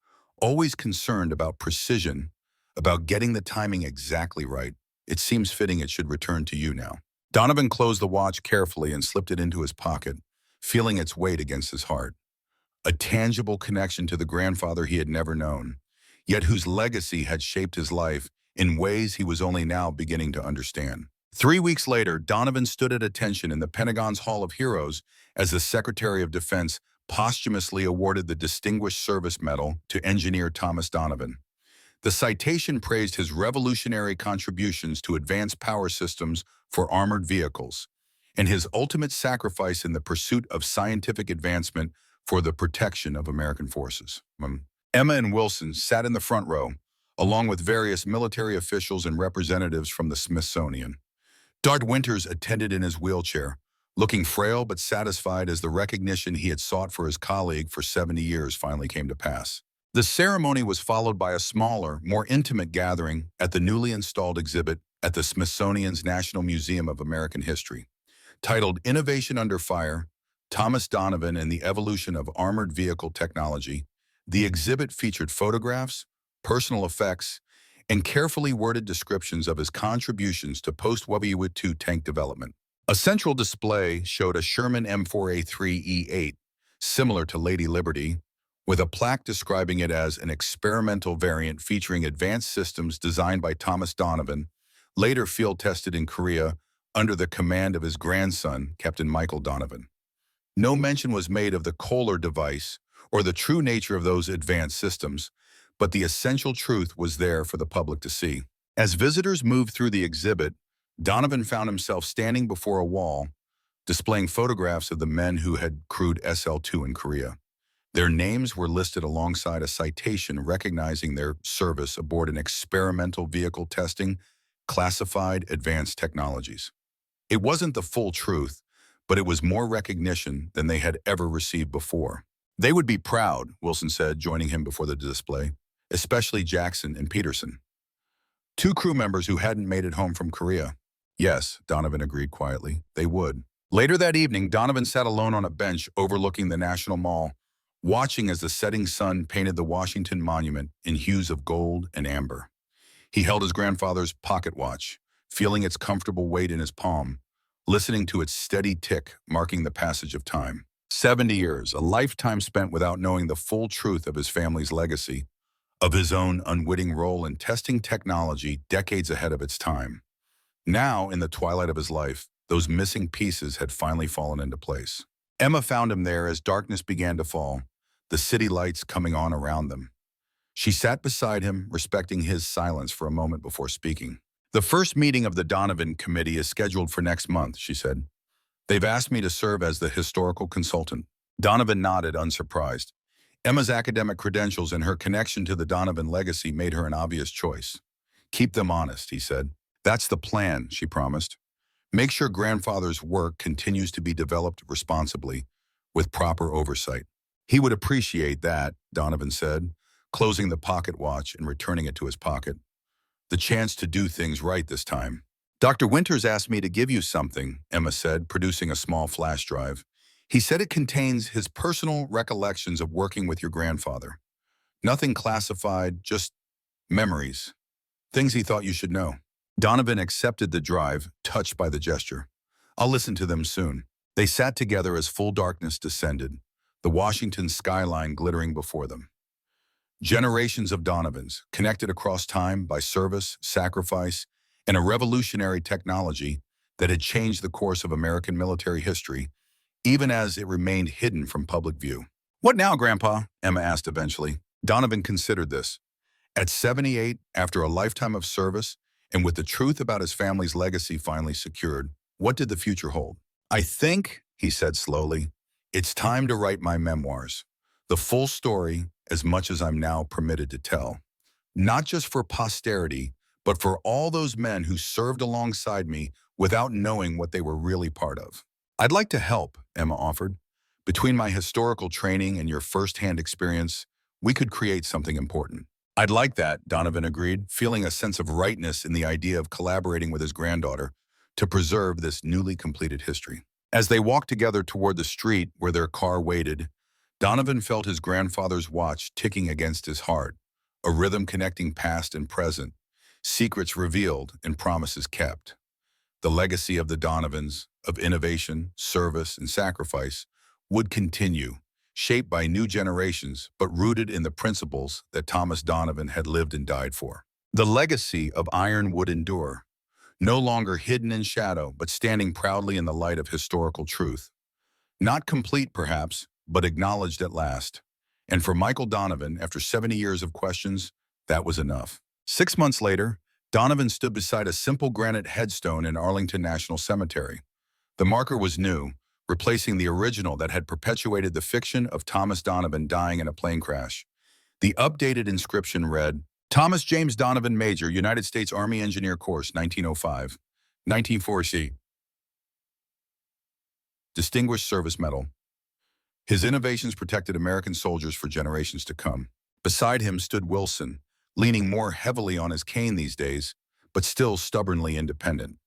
S1: always concerned about precision, about getting the timing exactly right. It seems fitting it should return to you now. Donovan closed the watch carefully and slipped it into his pocket, feeling its weight against his heart. A tangible connection to the grandfather he had never known, yet whose legacy had shaped his life in ways he was only now beginning to understand. 3 weeks later, Donovan stood at attention in the Pentagon's Hall of Heroes as the Secretary of Defense posthumously awarded the Distinguished Service Medal to engineer Thomas Donovan. The citation praised his revolutionary contributions to advanced power systems for armored vehicles and his ultimate sacrifice in the pursuit of scientific advancement for the protection of American forces. Emma and Wilson sat in the front row, along with various military officials and representatives from the Smithsonian. Dart Winters attended in his wheelchair, looking frail but satisfied as the recognition he had sought for his colleague for 70 years finally came to pass. The ceremony was followed by a smaller, more intimate gathering at the newly installed exhibit at the Smithsonian's National Museum of American History. Titled Innovation Under Fire, Thomas Donovan and the Evolution of Armored Vehicle Technology, the exhibit featured photographs, personal effects, and carefully worded descriptions of his contributions to post-World War II tank development. A central display showed a Sherman M4A3E8, similar to Lady Liberty, with a plaque describing it as an experimental variant featuring advanced systems designed by Thomas Donovan, later field-tested in Korea under the command of his grandson, Captain Michael Donovan. No mention was made of the Kohler device or the true nature of those advanced systems, but the essential truth was there for the public to see. As visitors moved through the exhibit, Donovan found himself standing before a wall, displaying photographs of the men who had crewed SL-2 in Korea. Their names were listed alongside a citation recognizing their service aboard an experimental vehicle testing classified advanced technologies. It wasn't the full truth, but it was more recognition than they had ever received before. They would be proud, Wilson said, joining him before the display, especially Jackson and Peterson, two crew members who hadn't made it home from Korea. Yes, Donovan agreed quietly, they would. Later that evening, Donovan sat alone on a bench overlooking the National Mall, watching as the setting sun painted the Washington Monument in hues of gold and amber. He held his grandfather's pocket watch, feeling its comfortable weight in his palm, listening to its steady tick marking the passage of time. 70 years, a lifetime spent without knowing the full truth of his family's legacy, of his own unwitting role in testing technology decades ahead of its time. Now, in the twilight of his life, those missing pieces had finally fallen into place. Emma found him there as darkness began to fall, the city lights coming on around them. She sat beside him, respecting his silence for a moment before speaking. "The first meeting of the Donovan Committee is scheduled for next month," she said. "They've asked me to serve as the historical consultant." Donovan nodded, unsurprised. Emma's academic credentials and her connection to the Donovan legacy made her an obvious choice. "Keep them honest," he said. "That's the plan," she promised. "Make sure grandfather's work continues to be developed responsibly, with proper oversight." "He would appreciate that," Donovan said, closing the pocket watch and returning it to his pocket. "The chance to do things right this time." "Dr. Winters asked me to give you something," Emma said, producing a small flash drive. "He said it contains his personal recollections of working with your grandfather. Nothing classified, just memories. Things he thought you should know." Donovan accepted the drive, touched by the gesture. "I'll listen to them soon." They sat together as full darkness descended, the Washington skyline glittering before them. Generations of Donovans, connected across time by service, sacrifice, and a revolutionary technology that had changed the course of American military history, even as it remained hidden from public view. "What now, Grandpa?" Emma asked eventually. Donovan considered this. At 78, after a lifetime of service, and with the truth about his family's legacy finally secured, what did the future hold? "I think," he said slowly, "it's time to write my memoirs. The full story, as much as I'm now permitted to tell. Not just for posterity, but for all those men who served alongside me without knowing what they were really part of." "I'd like to help," Emma offered. "Between my historical training and your first-hand experience, we could create something important." "I'd like that," Donovan agreed, feeling a sense of rightness in the idea of collaborating with his granddaughter to preserve this newly completed history. As they walked together toward the street where their car waited, Donovan felt his grandfather's watch ticking against his heart, a rhythm connecting past and present, secrets revealed and promises kept. The legacy of the Donovans, of innovation, service, and sacrifice, would continue, shaped by new generations, but rooted in the principles that Thomas Donovan had lived and died for. The legacy of iron would endure, no longer hidden in shadow, but standing proudly in the light of historical truth. Not complete, perhaps, but acknowledged at last. And for Michael Donovan, after 70 years of questions, that was enough. 6 months later, Donovan stood beside a simple granite headstone in Arlington National Cemetery. The marker was new, replacing the original that had perpetuated the fiction of Thomas Donovan dying in a plane crash. The updated inscription read, "Thomas James Donovan, Major, United States Army Engineer Course, 1905, 1940. Distinguished Service Medal. His innovations protected American soldiers for generations to come." Beside him stood Wilson, leaning more heavily on his cane these days, but still stubbornly independent.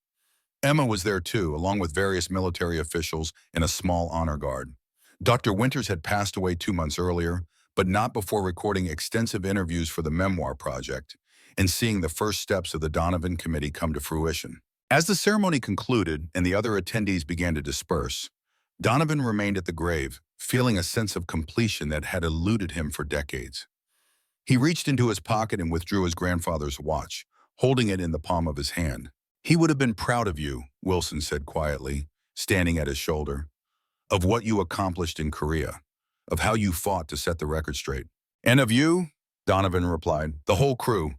S1: Emma was there too, along with various military officials and a small honor guard. Dr. Winters had passed away 2 months earlier, but not before recording extensive interviews for the memoir project and seeing the first steps of the Donovan Committee come to fruition. As the ceremony concluded and the other attendees began to disperse, Donovan remained at the grave, feeling a sense of completion that had eluded him for decades. He reached into his pocket and withdrew his grandfather's watch, holding it in the palm of his hand. He would have been proud of you, Wilson said quietly, standing at his shoulder, of what you accomplished in Korea, of how you fought to set the record straight. And of you, Donovan replied, the whole crew,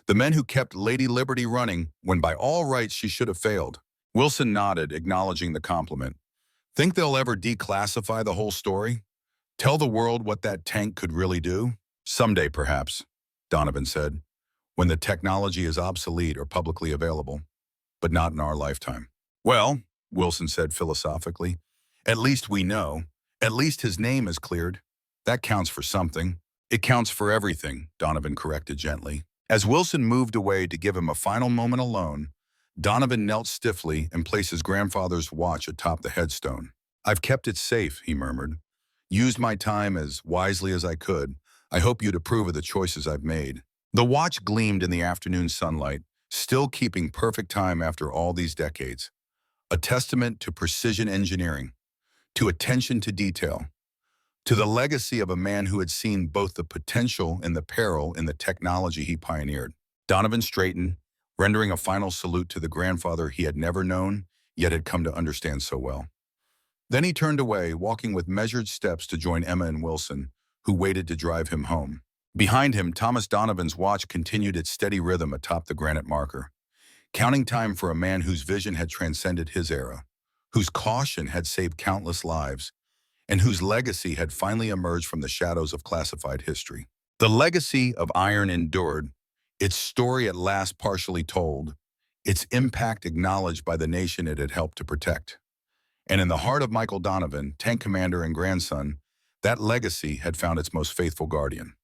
S1: the men who kept Lady Liberty running when by all rights she should have failed. Wilson nodded, acknowledging the compliment. Think they'll ever declassify the whole story? Tell the world what that tank could really do? Someday, perhaps, Donovan said, when the technology is obsolete or publicly available, but not in our lifetime. Well, Wilson said philosophically, at least we know. At least his name is cleared. That counts for something. It counts for everything, Donovan corrected gently. As Wilson moved away to give him a final moment alone, Donovan knelt stiffly and placed his grandfather's watch atop the headstone. I've kept it safe, he murmured. Used my time as wisely as I could. I hope you'd approve of the choices I've made. The watch gleamed in the afternoon sunlight, still keeping perfect time after all these decades. A testament to precision engineering, to attention to detail, to the legacy of a man who had seen both the potential and the peril in the technology he pioneered. Donovan straightened, rendering a final salute to the grandfather he had never known, yet had come to understand so well. Then he turned away, walking with measured steps to join Emma and Wilson, who waited to drive him home. Behind him, Thomas Donovan's watch continued its steady rhythm atop the granite marker, counting time for a man whose vision had transcended his era, whose caution had saved countless lives, and whose legacy had finally emerged from the shadows of classified history. The legacy of iron endured, its story at last partially told, its impact acknowledged by the nation it had helped to protect. And in the heart of Michael Donovan, tank commander and grandson, that legacy had found its most faithful guardian.